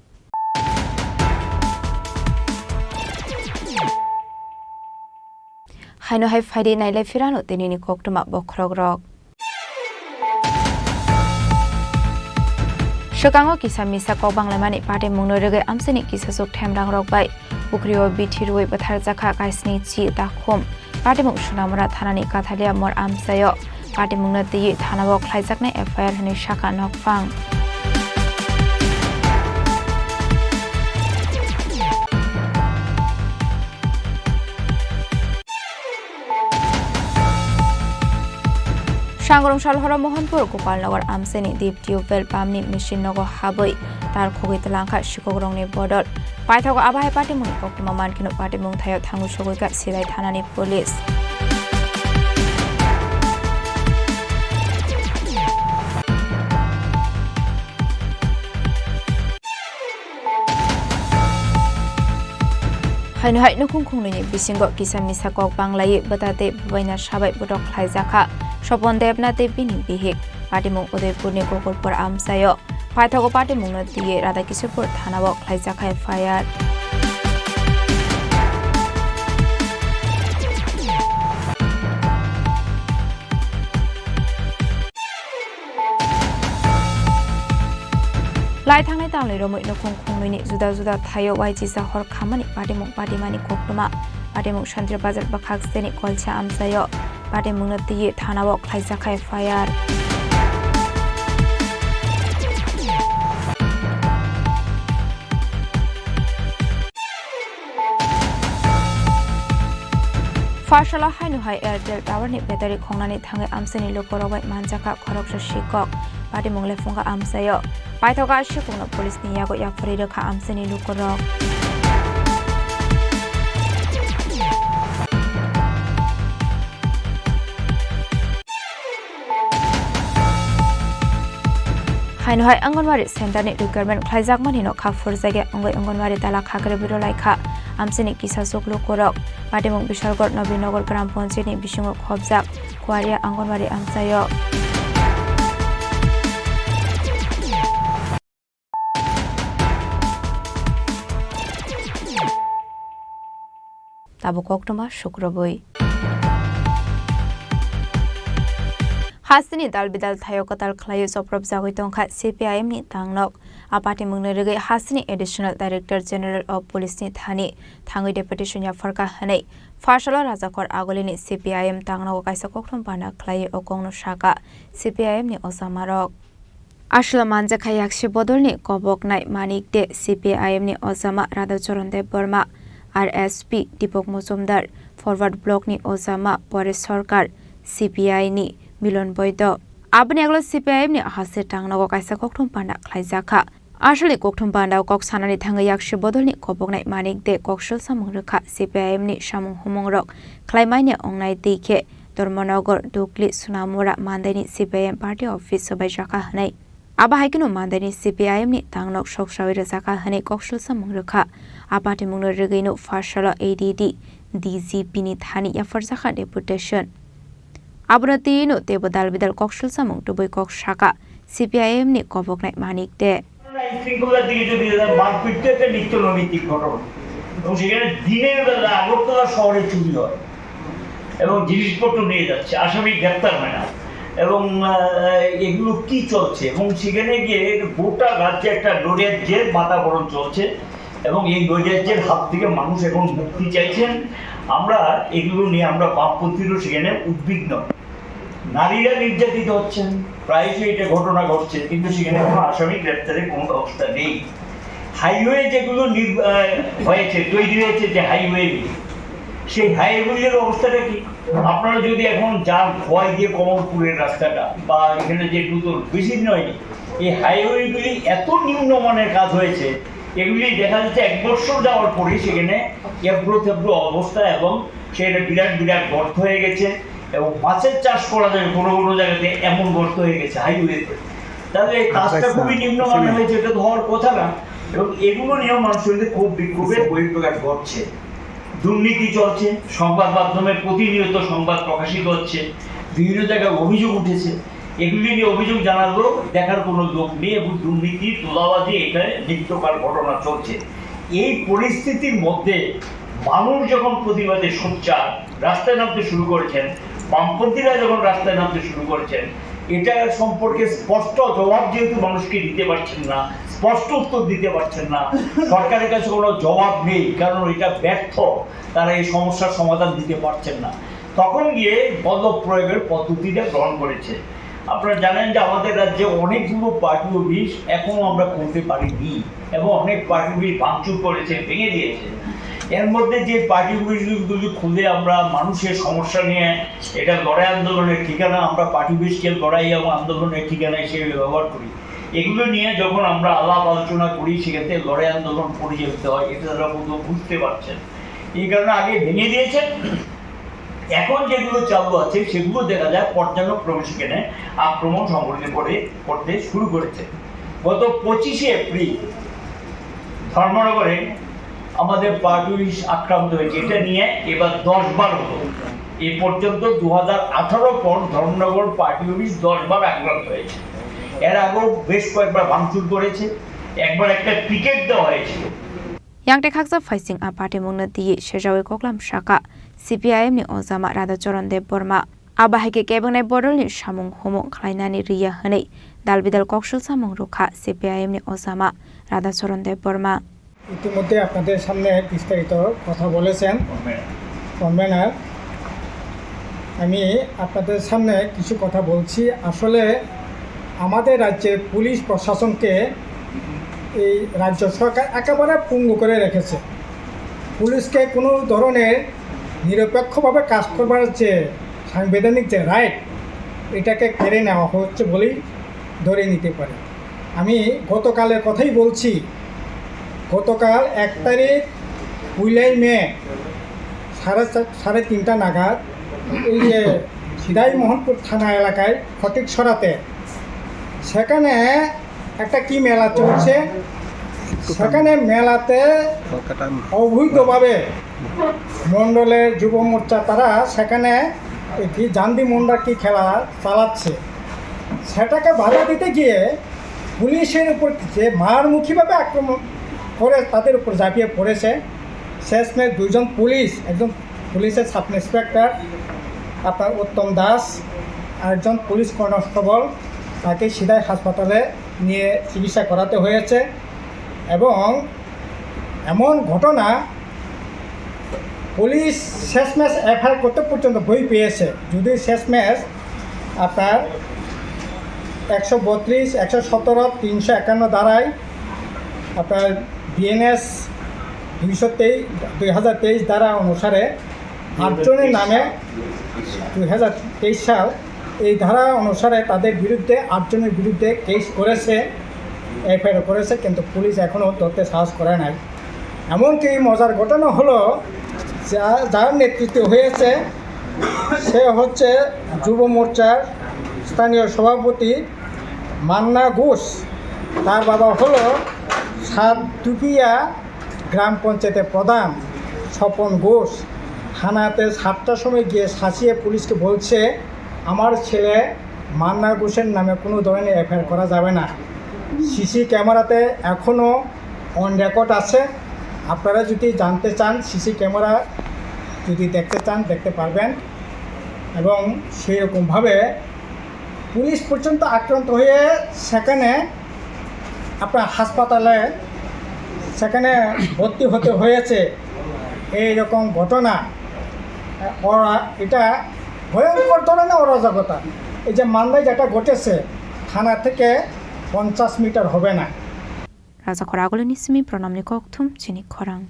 F: Haino Hai Friday Naile Firano Tenini Koktoma Bokrogrok. Shokango Kisa Misa Kobanglamani Party Munorege Amseni Kisa Sok Temrang Rokbai. Ukrio Bitirui Batarjaka Kaisni Chi Dakhom. Party Mung Shunamura Thanani Kathalia Mor Amsayo. Party Mungnati Thanawok Laijakne FIR Hani Shaka Nokfang. Shangrong Shalhora Mohanpur Gopalnagar Amseni Deep Tubewell Pamni Machine Nogo Haboi Tar Khogi Talangka Shikogrongni Bodol Paithago Abai Party Mung Koktoma Mankino Party Mung Thayo Thangu Shogoika Silai Thanani Police Haino Hai Nukung Kungni Bisingo Kisa Misa Kok Banglai Batate Bubaina Shabai Budok Laizaka Shopon Debna Tepini Bihik Party Mung Udaipurni Kokborok Amsayo Paithago Party Mung Nati Radakisipur Thanawok Laizaka FIR Lai Thangnai Tanglai Romoi Nukung Kungni Juda Juda Thayo Waijisa Hor Khamani Party Mung Party Mani Koktoma Party Mung Shantri Bazar Bakhak Seni Kolcha Amsayo Party Mung Nati Thanawok Laizaka FIR Farshala Haino Hai Airtel Tower ni battery khongnani thangai amseni lokorobai manjaka khoroksa shikok Party Mung Lefunga Amsayo Paithoga Shikungno Police ni yago yakpari rekha amseni lokorok Haino Hai Angonwari Center ni requirement khlaijak manino khafur jage ongai Angonwari tala khagre biro laikha amseni kisa sok lokorok Party Mung Bishalgor Nobinagar Gram Panchayat ni bisingo khobjak Kwaria Angonwari Amsayo Tabo Koktoma Shukroboi Hasini Dalbidal Thayo Katal Klayo Soprop Zagitongka CPIM ni Tangnok Party Mung Nerege Hasini Additional Director General of Police ni Thani Thangui Deputation ya Farka Hanei Farshala Rajakor Agolini CPIM Tangnok Kaisa Koktom Pana Klayo Okongno Shaka CPIM ni Osamarok Ashla Manja Kayakshi Bodolni Kobok Nai Manik de CPIM ni Osama Radhachoronde Burma RSP Dipok Muzumdar Forward Block ni Osama Boris Sarkar CPI ni Milon Boydo Abni Aglo CPIM ni Hase Tangnago Kaisa Koktum Panda Klaijaka Ashli Koktum Panda Kok Sanani Thanga Yakshi Bodolni Kobok Nai Manik de Kokshul Samung Rekha CPIM ni Shamung Humongrok Klaimai ni Ongnai Dike Dormonogor Dukli Sunamura Mandani CPIM Party Office Sobai Jaka Hanai Aba Haikino Mandani CPIM ni Tangnok Shokshawi Rezaka Hanai Kokshul Samung Rekha Party Mung Regino Farshala ADD DGP ni Thani Yafarzaka Deputation Abunati no Tebo Dalbidal Kokshul Samung to Boy Kok Shaka CPIM ni Kobok Nai Manik de
S: শৃঙ্খলার দিকে যদি মারপিটটা একটা নিত্য নৈমিত্তিক ঘটনা এবং সেখানে দিনের বেলা আগরতলা শহরে চুরি হয় এবং জিনিসপত্র নিয়ে যাচ্ছে আসামি গ্রেপ্তার হয় না এবং এগুলো কি চলছে এবং সেখানে গিয়ে গোটা রাজ্যে একটা নৈরাজ্যের বাতাবরণ চলছে এবং এই নৈরাজ্যের হাত থেকে মানুষ এখন মুক্তি চাইছেন আমরা এগুলো নিয়ে আমরা বামপন্থীরও সেখানে উদ্বিগ্ন নারীরা নির্যাতিত হচ্ছেন প্রায়শই এটা ঘটনা ঘটছে কিন্তু সেখানে কোনো আসামি গ্রেপ্তারের কোনো ব্যবস্থা নেই হাইওয়ে যেগুলো হয়েছে তৈরি হয়েছে যে হাইওয়ে সেই হাইওয়েগুলির অবস্থাটা কি আপনারা যদি এখন যান ভয় দিয়ে কমলপুরের রাস্তাটা বা এখানে যে দুটো বেশি নয় এই হাইওয়েগুলি এত নিম্নমানের কাজ হয়েছে এগুলি দেখা যাচ্ছে 1 বছর যাওয়ার পরে সেখানে এবড়ো থেবড়ো অবস্থা এবং সেটা বিরাট বিরাট গর্ত হয়ে গেছে এবং মাছের চাষ করা যায় কোনো কোনো জায়গাতে এমন গর্ত হয়ে গেছে হাইওয়েতে তাহলে এই কাজটা খুবই নিম্নমানের হয়েছে এটা তো হওয়ার কথা না এবং এগুলো নিয়েও মানুষের মধ্যে খুব বিক্ষোভের বহিঃপ্রকাশ ঘটছে দুর্নীতি চলছে সংবাদ মাধ্যমে প্রতিনিয়ত সংবাদ প্রকাশিত হচ্ছে বিভিন্ন জায়গায় অভিযোগ উঠেছে এগুলি নিয়ে অভিযোগ জানালো, দেখার কোনো লোক নেই এবং দুর্নীতি তোলাবাজি এখানে নিত্যকার ঘটনা চলছে। এই পরিস্থিতির মধ্যে মানুষ যখন প্রতিবাদে সোচ্চার রাস্তায় নামতে শুরু করেছেন, বামপন্থীরা যখন রাস্তায় নামতে শুরু করেছেন, এটা সম্পর্কে স্পষ্ট জবাব যেহেতু মানুষকে দিতে পারছেন না, স্পষ্ট উত্তর দিতে পারছেন না, সরকারের কাছে কোনো জবাব নেই, কারণ এটা ব্যর্থ, তারা এই সমস্যার সমাধান দিতে পারছেন না, তখন গিয়ে বলপ্রয়োগের পদ্ধতিটা গ্রহণ করেছে। আপনারা জানেন যে আমাদের রাজ্যে অনেকগুলো পার্টি অফিস এখনও আমরা করতে পারিনি এবং অনেক পার্টি অফিস ভাঙচুর করেছে, ভেঙে দিয়েছে। এর মধ্যে যে পার্টি অফিসগুলি খুলে আমরা মানুষের সমস্যা নিয়ে এটা লড়াই আন্দোলনের ঠিকানা, আমরা পার্টি অফিসকে লড়াই এবং আন্দোলনের ঠিকানা হিসেবে ব্যবহার করি। এগুলো নিয়ে যখন আমরা আলাপ আলোচনা করি, সেক্ষেত্রে লড়াই আন্দোলন পরিচালিত হয়, এটা তারা বুঝতে পারছেন। এই কারণে আগে ভেঙে দিয়েছেন, এখন যেগুলো চালু আছে সেগুলো দেখা যায় পর্যায়ক্রমে সেখানে আক্রমণ সংগঠিত করতে শুরু করেছে। গত 25শে এপ্রিল ধর্মনগরে আমাদের পার্টি অফিস আক্রান্ত হয়েছে, এটা নিয়ে এবার 10 বার হলো। এই পর্যন্ত 2018 পর ধর্মনগর পার্টি অফিস 10 বার আক্রান্ত হয়েছে। এর আগেও বেশ কয়েকবার ভাঙচুর করেছে, একবার একটা পিকেট দেওয়া হয়েছিল।
F: yang tekaksa faising apate mungna di shejawe koklam shaka CPIM ni ozama Radhacharan Dev Burma abahike kebangnai bodol ni samung homo khlainani riya hanei dalbidal kokshul samung rukha CPIM ni ozama Radhacharan Dev Burma
T: ইতিমধ্যে আপনাদের সামনে বিস্তারিত কথা বলেছেন convener. আমি আপনাদের সামনে কিছু কথা বলছি। আসলে আমাদের রাজ্যের পুলিশ প্রশাসনকে এই রাজ্য সরকার একেবারে পঙ্গু করে রেখেছে। পুলিশকে কোনো ধরনের নিরপেক্ষভাবে কাজ করবার যে সাংবিধানিক যে রাইট, এটাকে কেড়ে নেওয়া হচ্ছে বলেই ধরে নিতে পারে। আমি গতকালের কথাই বলছি। গতকাল 1 তারিখ 1 মে 3:30 নাগাদ এই যে সিদাই মোহনপুর থানা এলাকায় ফটিক সরাতে সেখানে একটা কি মেলা চলছে, সেখানে মেলাতে অবৈধভাবে মণ্ডলের যুব মোর্চা তারা সেখানে কি জান্দি মুন্ডা কি খেলা চালাচ্ছে, সেটাকে বাধা দিতে গিয়ে পুলিশের উপর যে মারমুখীভাবে আক্রমণ করে তাদের উপর ঝাঁপিয়ে পড়েছে। শেষমেশ 2 জন পুলিশ, একজন পুলিশের সাব ইন্সপেক্টর আপনার উত্তম দাস, আরেকজন পুলিশ কনস্টেবল, তাকে সিধাই হাসপাতালে নিয়ে চিকিৎসা করাতে হয়েছে। এবং এমন ঘটনা, পুলিশ শেষমেশ এফআইআর করতে পর্যন্ত বই পেয়েছে। যদি শেষমেশ আপনার 132, 117, 351 ধারায় আপনার বিএনএস 2023 ধারা অনুসারে 8 জনের নামে 2023 সাল এই ধারা অনুসারে তাদের বিরুদ্ধে 8 জনের বিরুদ্ধে কেস করেছে, এফআইআর করেছে, কিন্তু পুলিশ এখনও ধরতে সাহস করে নাই। এমনকি মজার ঘটনা হলো, যার নেতৃত্বে হয়েছে সে হচ্ছে যুব মোর্চার স্থানীয় সভাপতি মান্না ঘোষ, তার বাবা হলো সাতটুকিয়া গ্রাম পঞ্চায়েতের প্রধান স্বপন ঘোষ। থানাতে 7টার সময় গিয়ে শাসিয়ে পুলিশকে বলছে আমার ছেলে মান্না ঘোষের নামে কোনো ধরনের এফআইআর করা যাবে না। সিসি ক্যামেরাতে এখনও অন রেকর্ড আছে। আপনারা যদি জানতে চান, সিসি ক্যামেরা যদি দেখতে চান দেখতে পারবেন। এবং সেরকমভাবে পুলিশ পর্যন্ত আক্রান্ত হয়ে সেখানে আপনার হাসপাতালে সেখানে ভর্তি হতে হয়েছে। এই রকম ঘটনা এটা ভয়ঙ্কর ধরনের অরাজকতা। এই যে মালদায় যেটা ঘটেছে, থানা থেকে 50 মিটার হবে না।
F: Raza Khoragul nismi pronamni kokthum Chini Khorang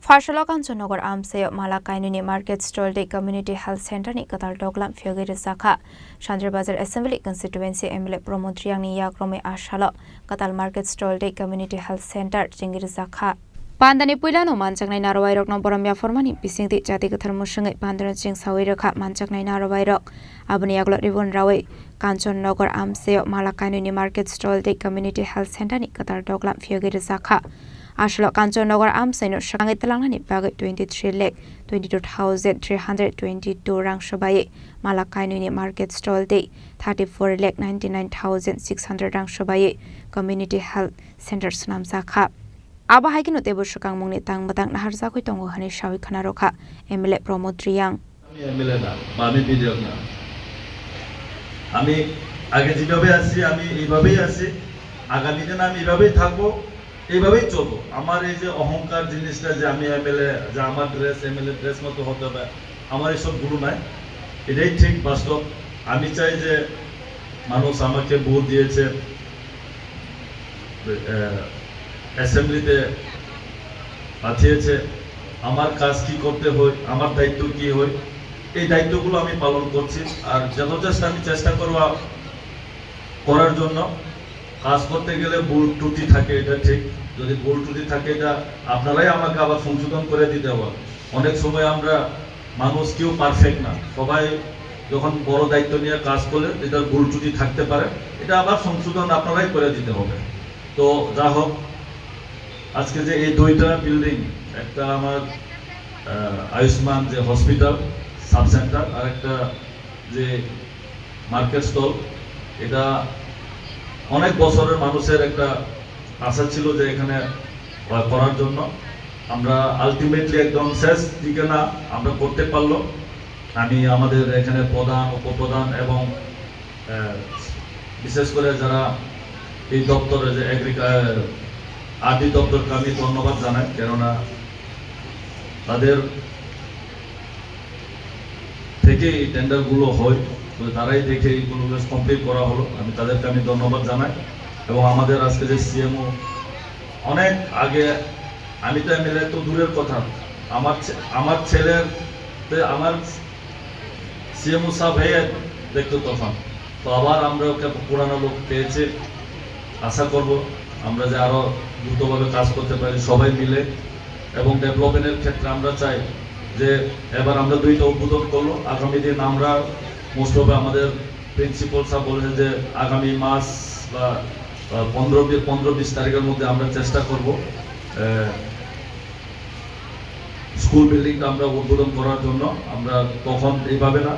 F: Farshala Kanchannagar Amsayo Malakainuni Market Stall Day Community Health Center ni Katal Doglam Fiogiri Zakha Chandra Bazar Assembly Constituency MLA Pramod Triang ni Yakrome Ashalo Katal Market Stall Day Community Health Center Jingiri Zakha Pandani Puilano Manchagnai Narwairok no Boromia Formani Pisingti Jati Kathar Mushangai Pandaran Ching Sawiraka Manchagnai Narwairok Abani Yaglot Ribon Rawe Kanchannagar Amsayo Malakainuni Market Stall Day Community Health Center ni Katal Doglam Fiogiri Zakha Aslo Kanchannagar Amsaino Shangai Telangani Bagai 23,22,322 rang shobai Malakai Nuni Market Stall Day 34,99,600 rang shobai Community Health Center Snam Sakha Aba Haikino Tebo Shukang Mungni Tang Batang Nahar Zakui Tongo Hani Shawi Kanaroka MLA Promote Triang
U: MLA না আমি বিধায়ক না আমি আগে যেভাবে আছি আমি এইভাবেই আছি আগামী দিনে আমি এইভাবেই থাকবো এইভাবেই চলবো আমার এই যে অহংকার জিনিসটা যে আমি এমএলএ যে আমার ড্রেস এমএলএ ড্রেস মতো হতে হবে আমার এইসব গুলো নাই এটাই ঠিক বাস্তব আমি চাই যে মানুষ আমাকে ভোট দিয়েছে অ্যাসেম্বলিতে পাঠিয়েছে আমার কাজ কি করতে হয় আমার দায়িত্ব কি হয় এই দায়িত্বগুলো আমি পালন করছি আর যথেষ্ট আমি চেষ্টা করব করার জন্য কাজ করতে গেলে ভুল ত্রুটি থাকে এটা ঠিক যদি ভুল ত্রুটি থাকে এটা আপনারাই আমাকে আবার সংশোধন করে দিতে হবে অনেক সময় আমরা মানুষ কেউ পারফেক্ট না সবাই যখন বড় দায়িত্ব নিয়ে কাজ করলে এটার ভুল ত্রুটি থাকতে পারে এটা আবার সংশোধন আপনারাই করে দিতে হবে তো যা হোক আজকে যে এই দুইটা বিল্ডিং একটা আমার আয়ুষ্মান যে হসপিটাল সাব সেন্টার আর একটা যে মার্কেট স্টল এটা অনেক বছরের মানুষের একটা আশা ছিল যে এখানে করার জন্য আমরা আলটিমেটলি একদম শেষ দিকে না আমরা করতে পারলো আমি আমাদের এখানে প্রধান উপপ্রধান এবং বিশেষ করে যারা এই দপ্তরে যে আরডি দপ্তরকে আমি ধন্যবাদ জানাই কেননা তাদের থেকে এই টেন্ডারগুলো হয় তো তারাই দেখে এইগুলো কমপ্লিট করা হলো আমি তাদেরকে আমি ধন্যবাদ জানাই এবং আমাদের আজকে যে সিএমও অনেক আগে আমি তো এমএলএ তো দূরের কথা আমার ছেলের আমার সিএমও সাহেব হয়ে দেখতো তখন তো আবার আমরা ওকে পুরানো লোক পেয়েছে আশা করব আমরা যে আরো দ্রুতভাবে কাজ করতে পারি সবাই মিলে এবং ডেভেলপমেন্টের ক্ষেত্রে আমরা চাই যে এবার আমরা দুইটা উদ্বোধন করলো আগামী দিন আমরা মোস্ট অফ আমাদের প্রিন্সিপাল সাহেব বলেছেন যে আগামী মাস বা 15-20 তারিখের মধ্যে আমরা চেষ্টা করব স্কুল বিল্ডিংটা আমরা উদ্বোধন করার জন্য আমরা তখন এইভাবে না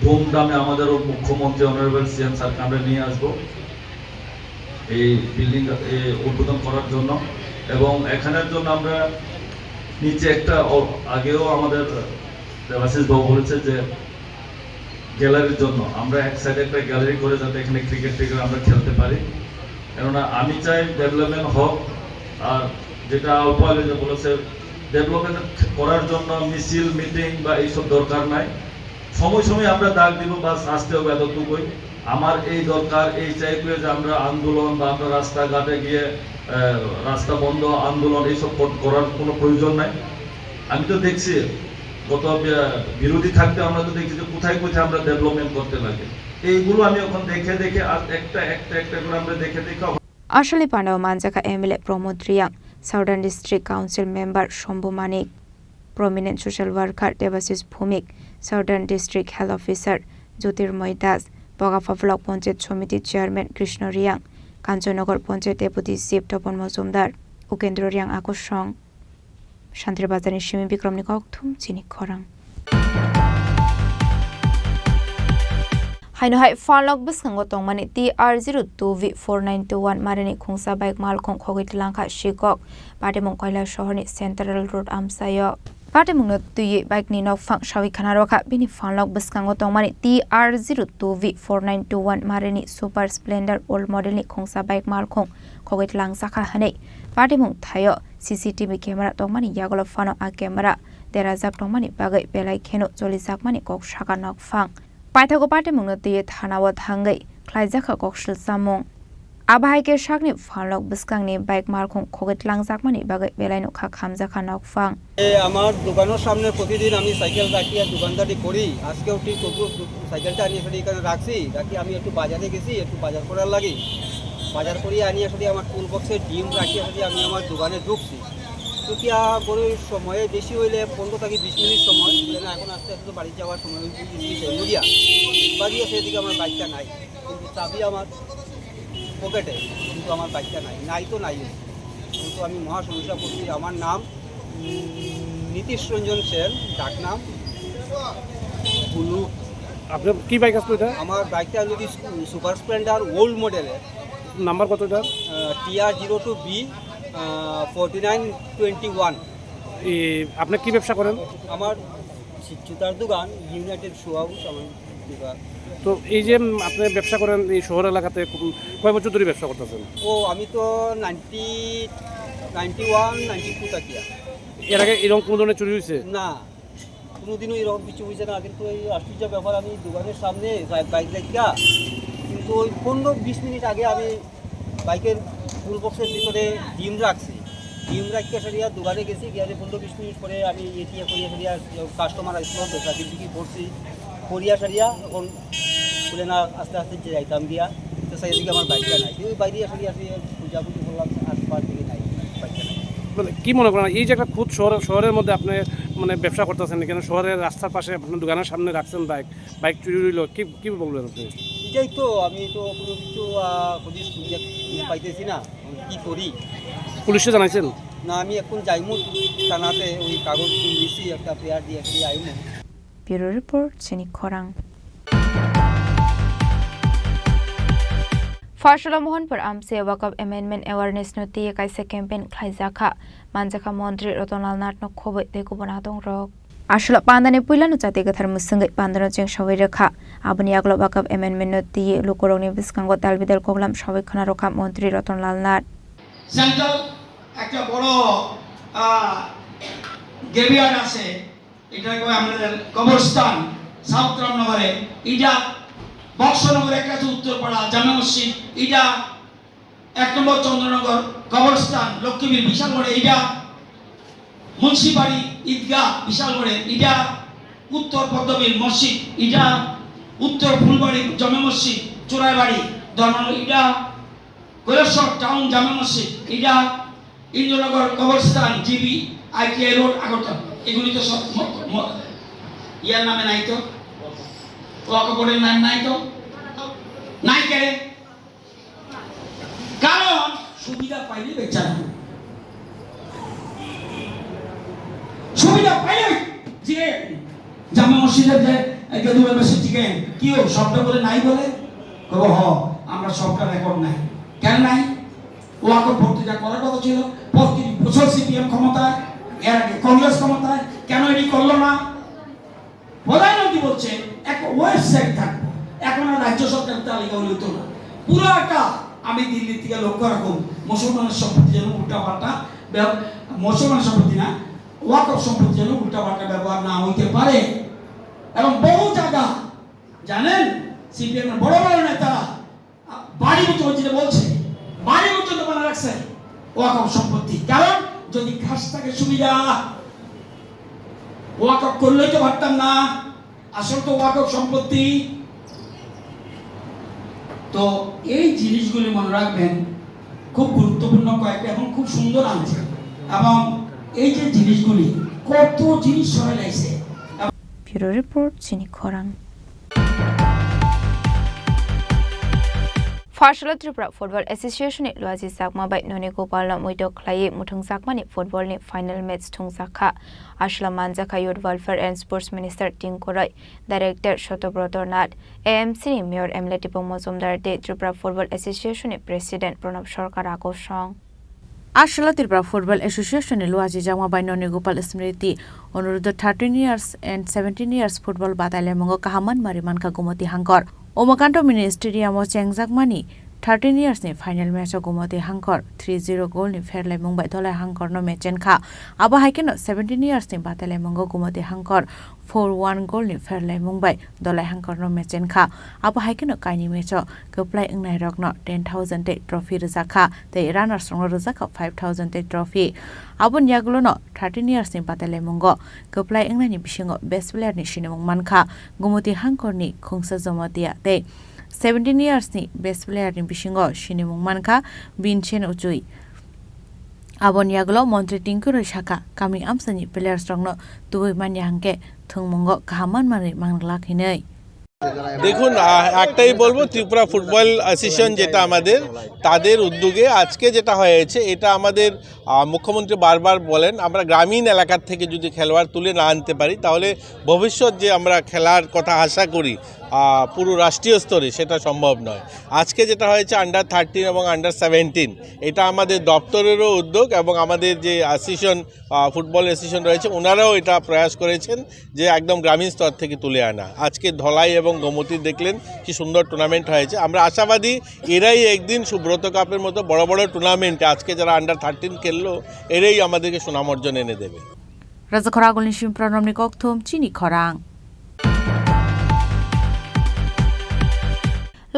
U: ধুমধামে আমাদের মুখ্যমন্ত্রী অনারেবল সিএম স্যারকে আমরা নিয়ে আসবো এই বিল্ডিং উদ্বোধন করার জন্য এবং এখানের জন্য আমরা নিচে একটা আগেও আমাদের দেবাশিস বাবু বলেছে যে গ্যালারির জন্য আমরা এক সাইডে একটা গ্যালারি করে যাতে এখানে ক্রিকেট আমরা খেলতে পারি কেননা আমি চাই ডেভেলপমেন্ট হোক আর যেটা অল্প আগে যে বলেছে ডেভেলপমেন্ট করার জন্য মিছিল মিটিং বা এইসব দরকার নাই সময় সময় আমরা ডাক দিব বা আসতে হবে এতটুকুই আমার এই দরকার এই চাই করে যে আমরা আন্দোলন বা আমরা রাস্তাঘাটে গিয়ে রাস্তা বন্ধ আন্দোলন এইসব করার কোনো প্রয়োজন নাই আমি তো দেখছি গত বিরোধী থাকতে আমরা তো দেখছি যে কোথায় কোথায় আমরা ডেভেলপমেন্ট করতে লাগে এইগুলো আমি এখন দেখে দেখে আর একটা করে আমরা দেখে দেখে
F: আসলে পান্ডাও মানজাকা MLA Pramod Reang southern district council member Shambhu Manik prominent social worker Debashis Bhowmik southern district health officer Jyotirmoy Das Bagafa block panchayat সমিতির chairman Krishna Reang Kanchannagar panchayat deputy chief Tapan Majumder Ukendra Reang আকর্ষণ শান্তির বাজারের সিমি বিক্রমনি ককথুম চিনি খরাং হাইনহাই ফালক বিসকাঙ্গ তংমানি TR02V4921 মারেনি খুংসা বাইক মালখং খগৈতলাংখা শিকক পাটেমং কয়লা শহরনি সেন্ট্রাল রোড আমসায় পাটেমং তুই বাইকনি নকফাং শাwi খানারখা বিনি ফালক বিসকাঙ্গ তংমানি TR02V4921 মারেনি সুপার স্প্লেন্ডার ওল্ড মডেলনি খুংসা বাইক মালখং খগৈতলাং সাখা হানে পাটেমং থায় CCTV ক্যামেরা তংমানি ইয়াগল ফানো আ ক্যামেরা দেরাজাক তংমানি বাগৈ বেলাই খেনো 40 জাকমানি কক শাকা নকফাং পাইথাগো পাটে মুংনতিয়ে থানাও থাঙ্গै ख्लाइजाखा कक्सल सामं आबाहायके शाकनि फालक बिस्कांनि बाइक मारखं खगैतलां जाकमानि बागै बेलायनो खा खामजाखा नकफां
V: আমার দোকানের সামনে প্রতিদিন আমি সাইকেল রাখি আর দোকানদারি করি আজকেও ঠিক সাইকেলটা আনিয়ে সেটা এখানে রাখছি রাখি আমি একটু বাজারে গেছি একটু বাজার করার লাগি বাজার করিয়ে আনিয়ে সেটা আমার টুল বক্সে ডিম রাখি সেটা আমি আমার দোকানে ঢুকছি টুকিয়া করে সময়ে বেশি হইলে 15 থেকে 20 মিনিট সময় না এখন আস্তে আস্তে বাড়ি যাওয়ার সময় মুড়িয়া বাড়িয়ে সেদিকে আমার বাইকটা নাই কিন্তু চাবি আমার পকেটে কিন্তু আমার বাইকটা নাই তো নাই কিন্তু আমি মহা সমস্যা পড়ছি। আমার নাম নীতিশ রঞ্জন সেন, ডাকনাম বুলু।
A: আপনার কি বাইক আসলো এটা?
V: আমার বাইকটা যদি সুপার স্প্লেন্ডার ওল্ড মডেলের।
A: নাম্বার কত এটা?
V: TR02B 4921।
A: আপনি কি ব্যবসা করেন?
V: আমার জুতার দোকান, ইউনাইটেড শু হাউস আমার দোকান।
A: তো এই যে আপনি ব্যবসা করেন এই শহর এলাকাতে, কয় বছর ধরে ব্যবসা করতেছেন?
V: আমি তো 91-92 তাকিয়া।
A: এর আগে এরকম কোনো ধরনের চুরি হয়েছে?
V: না, কোনোদিনও এরকম কিছু হয়েছে না। কিন্তু এই আশ্চর্য ব্যাপার, আমি দোকানের সামনে বাইক রাখিয়া, কিন্তু ওই 15-20 মিনিট আগে আমি বাইকের টুল বক্সের ভিতরে ডিম রাখছি। ডিম রাখিয়া সারিয়া দোকানে গেছি, গিয়ে 15-20 মিনিট পরে আমি এটিএ করিয়া সারিয়া কাস্টমার আসলো, বেচা বিক্রি করছি করিয়া সারিয়া। এখন খুলে না আস্তে আস্তে যে যাইতাম দিয়া, তো সেই দিকে আমার বাইকটা নাই। ওই বাইরে সারিয়া পূজাপুজি করলাম, আশপাশ দিকে নাই বাইকটা নাই।
A: মানে কি মনে করেন এই যে একটা খুদ শহরের মধ্যে আপনি মানে ব্যবসা করতেছেন, কেন শহরের রাস্তার পাশে আপনার দোকানের সামনে রাখছেন বাইক চুরি হইল, কি বলবেন আপনি?
V: এটাই তো, আমি তো কোনো কিছু পাইতেছি না, কি করি।
A: পুলিশে জানাইছেন?
V: না, আমি এখন যাইমু থানাতে, ওই কাগজ দিছি, একটা পেয়ার দিয়ে আইমু।
F: ব্যুরো রিপোর্ট, চিনি খরাং। Farshala Mohanpur amse wakaf amendment awareness no tiye kaise campaign khlaijaka manjaka mantri Ratonlal Nath no khobai te ko banadong rok ashla pandane puila no chate gathar musangai pandano cheng sawai rakha abani aglo wakaf amendment no tiye lokorogni biskango talbidal koglam sawai khana rakha mantri Ratonlal Nath
B: central একটা বড় গেবিয়ার আছে, এটা কয় আমাদের কবরস্থান south রামনগরে। এটা বক্সনগর একটা উত্তরপাড়া জামে মসজিদ, এটা 1 নম্বর চন্দ্রনগর কবরস্থান লক্ষ্মীবীর বিশালগড়ে, এটা মুন্সিবাড়ি ঈদগাহ বিশালগড়ে, এটা উত্তর পদ্মবীর মসজিদ, এটা উত্তর ফুলবাড়ি জামে মসজিদ চোরাইবাড়ি ধর্ম, এটা কৈলাসর টাউন জামে মসজিদ, এটা ইন্দ্রনগর কবরস্থান জিবি ITI রোড আগরতলা। এগুলি তো সব ইয়ার নামে নাই তো, ওয়াকফের নাম নাই তো, নাই কেন? কারণ সুবিধা পাইলে বেচা না, সুবিধা পাইলে যে জামা মসজিদের যে গেদুয়া মেসেজ থেকে কি ও সবটা বলে নাই বলে কবো হ আমরা সবটা রেকর্ড নাই। কেন নাই? ওয়াকফ ভর্তি যা করার কথা ছিল, 35 বছর সিপিএম ক্ষমতায়, এর আগে কংগ্রেস ক্ষমতায়, কেন এটি করলো না? প্রধানমন্ত্রী বলছে একটা ওয়েবসাইট থাকবে, এখন আর রাজ্য সরকার তালিকা হলে তো না। পুরো একটা আমি দিল্লি থেকে লক্ষ্য রাখুন, মুসলমানের সম্পত্তি যেন উল্টাপাল্টা, মুসলমানের সম্পত্তি না ওয়াকফ সম্পত্তি যেন উল্টাপাল্টা ব্যবহার না হইতে পারে। এবং বহু জায়গা জানেন সিপিএম বড় বড় নেতা বাড়ি মতো বলছে, বাড়ি মতো বানা রাখছে ওয়াকফ সম্পত্তি। কারণ যদি খাস থাকে সুবিধা, ওয়াকফ করলেই তো পারতাম না, আসল তো ওয়াকফ সম্পত্তি। তো এই জিনিসগুলি মনে রাখবেন, খুব গুরুত্বপূর্ণ কয়েকটা এবং খুব সুন্দর আনছে। এবং এই যে জিনিসগুলি কত জিনিস সরাই লাগছে।
F: ব্যুরো রিপোর্ট, চিনি খরাং। Farshala Tripura Football Association ni Luaji Sakma bai noni Gopal na moito khlai muthung sakma ni football ni final match thung sakha Ashla Manjaka Youth Welfare and Sports Minister Chini Khorang Director Shotobroto Nath AMC ni Mayor Emleti Pomozumdar de Tripura Football Association ni President Pranab Sarkar Akosong
G: Ashla Tripura Football Association ni Luaji Sakma bai noni Gopal Smriti Onurudho 13 years and 17 years football batalya mongo kahaman mariman ka gumoti hangkor Omakanto Mini Stadium o Chengjakmani 13 years ni final match o gumoti hangkor 3-0 goal ni Fairlay Mumbai dolai hangkor no matchen kha abo haikeno 17 years ni batalya mongo gumoti hangkor 4-1 goal ni Fairlay Mumbai dolai hangkor no matchen kha abo haikeno kaini match o koplai ingnai rokno 10,000 te trophy rizakha te runners rong rizakha 5,000 te trophy abon yagulo no 13 years ni batalya mongo koplai ingnai ni bisingo best player ni sinamong mankha gumoti hangkor ni khungsa jomatia te 17 years ni best player ni bisingo sinamong mankha Binchen Uchui abon yagulo Montri Tingkuro Shaka kami amsani players rongno tubui manya hangke thungmongo kahaman mani manglak hinai
C: দেখুন একটাই বলবো, Tripura football association যেটা আমাদের, তাদের উদ্যোগে আজকে যেটা হয়েছে, এটা আমাদের মুখ্যমন্ত্রী বারবার বলেন আমরা গ্রামীণ এলাকার থেকে যদি খেলোয়াড় তুলে না আনতে পারি তাহলে ভবিষ্যৎ যে আমরা খেলার কথা আশা করি পুরো রাষ্ট্রীয় স্তরে সেটা সম্ভব নয়। আজকে যেটা হয়েছে আন্ডার-13 এবং আন্ডার-17, এটা আমাদের দপ্তরেরও উদ্যোগ এবং আমাদের যে অ্যাসোসিয়েশন ফুটবল অ্যাসোসিয়েশন রয়েছে ওনারাও এটা প্রয়াস করেছেন যে একদম গ্রামীণ স্তর থেকে তুলে আনা। আজকে ধলাই এবং গোমতী দেখলেন কি সুন্দর টুর্নামেন্ট হয়েছে। আমরা আশাবাদী এরাই একদিন সুব্রত কাপের মতো বড় বড় টুর্নামেন্টে আজকে যারা আন্ডার-13 খেললো এরাই আমাদেরকে সুনাম অর্জন এনে দেবে।
G: রাজা খরাগলনি সিমপ্রানমনি ককথম চিনি খরাং।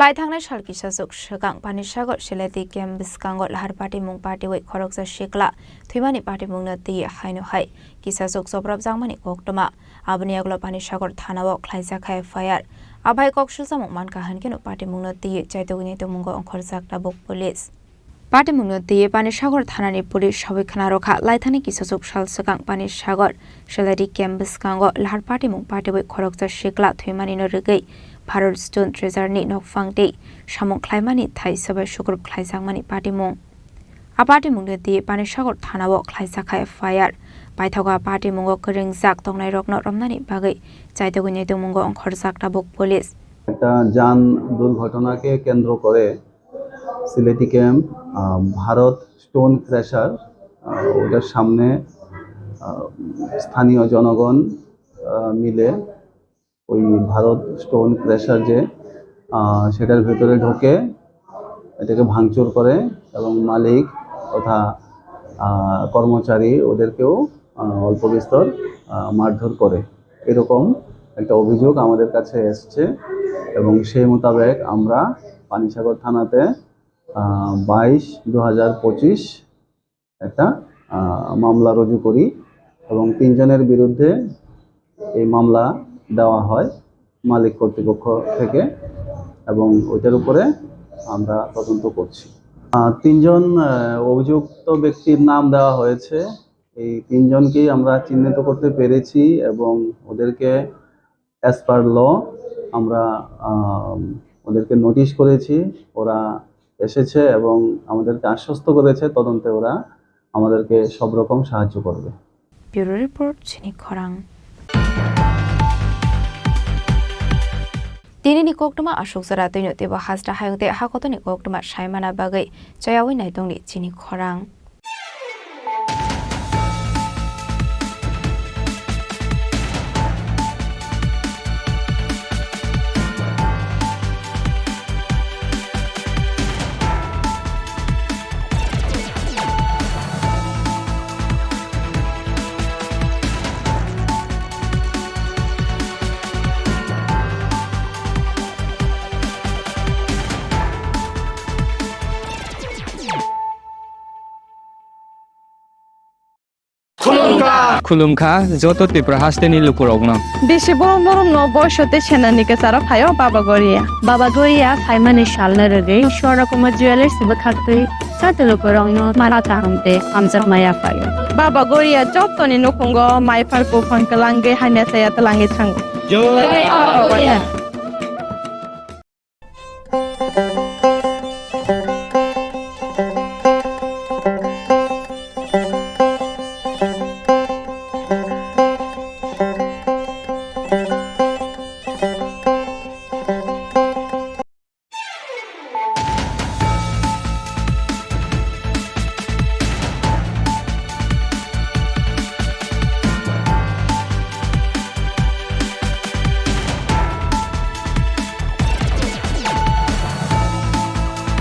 F: लाइथांनाय सालकिसाजुक सगां पानिसागर सिलेति केम बिस्कांगो लाहार पार्टी मुं पार्टी वै खरकजा शेखला थुइमानि पार्टी मुंनो ति हायनो हाय किसाजुक जब्राब जांमानि कक्तमा आबनि आगला पानिसागर थानाव ख्लाइजाखा एफआईआर आबाय कक्सुलजामुं मानका हानकेनो पार्टी मुंनो ति चाइतोगनि तमुंगो अंखरजाक दाबुक पुलिस पार्टी मुंनो ति पानिसागर थानानि पुलिस सबिखाना रखा लाइथांनि किसाजुक साल सगां पानिसागर सिलेति केम बिस्कांगो लाहार पार्टी मुं पार्टी वै खरकजा शेखला थुइमानि नरगै भारत स्टोन ट्रेजारनि नकफांते सामुं ख्लाइमानि थाइ सबाय सुग्रुप ख्लाइजांमानि पार्टी मुं आ पार्टी मुंनो दि पानिसागर थानाव ख्लाइजाखा एफआईआर बायथावगा पार्टी मुंगो कोरेंजाक तंनाय रकनो रमनानि बागै चाइतोगनि तमुंगो अंखरजाक दाबुक पुलिस
D: একটা যান দুর্ঘটনাকে কেন্দ্র করে Sylheti camp Bharat stone crusher ওটার সামনে স্থানীয় জনগণ মিলে ওই ভারত স্টোন ক্র্যাশার যে সেটার ভেতরে ঢোকে এটাকে ভাঙচুর করে এবং মালিক তথা কর্মচারী ওদেরকেও অল্প বিস্তর মারধর করে, এরকম একটা অভিযোগ আমাদের কাছে এসছে এবং সেই মোতাবেক আমরা পানিসাগর থানাতে 22/2025 একটা মামলা রুজু করি এবং 3 জনের বিরুদ্ধে এই মামলা দেওয়া হয় মালিক কর্তৃপক্ষ থেকে এবং ওইটার উপরে আমরা তদন্ত করছি। 3 জন অভিযুক্ত ব্যক্তির নাম দেওয়া হয়েছে। এই 3 জনকেই আমরা চিহ্নিত করতে পেরেছি এবং ওদেরকে অ্যাজ পার ল আমরা ওদেরকে নোটিশ করেছি। ওরা এসেছে এবং আমাদেরকে আশ্বস্ত করেছে তদন্তে ওরা আমাদেরকে সব রকম সাহায্য করবে।
F: ব্যুরো রিপোর্ট চিনি খরাং। दिनैनि कक्टमा अशोक जरा दैनो तेबो हाजरा हायंते हाकतनि कक्टमा सायमाना बागै जयावै नायदंनि चिनि खरां।
W: खुलुमखा जत त्रिपुरा हास्टेनि लुकुरगनो
X: बेसे बरम बरम न बयसते सेनानिके सारा फायो बाबा गोरिया फाइमानि शालने रगे शरकुमा ज्वेलर्स बखातै साते लुकुरगनो माराता हमते आमजर माया फायो बाबा गोरिया जतनि नखंगो माइफारको फनकलांगे हाइना साया तलांगे थांगो जय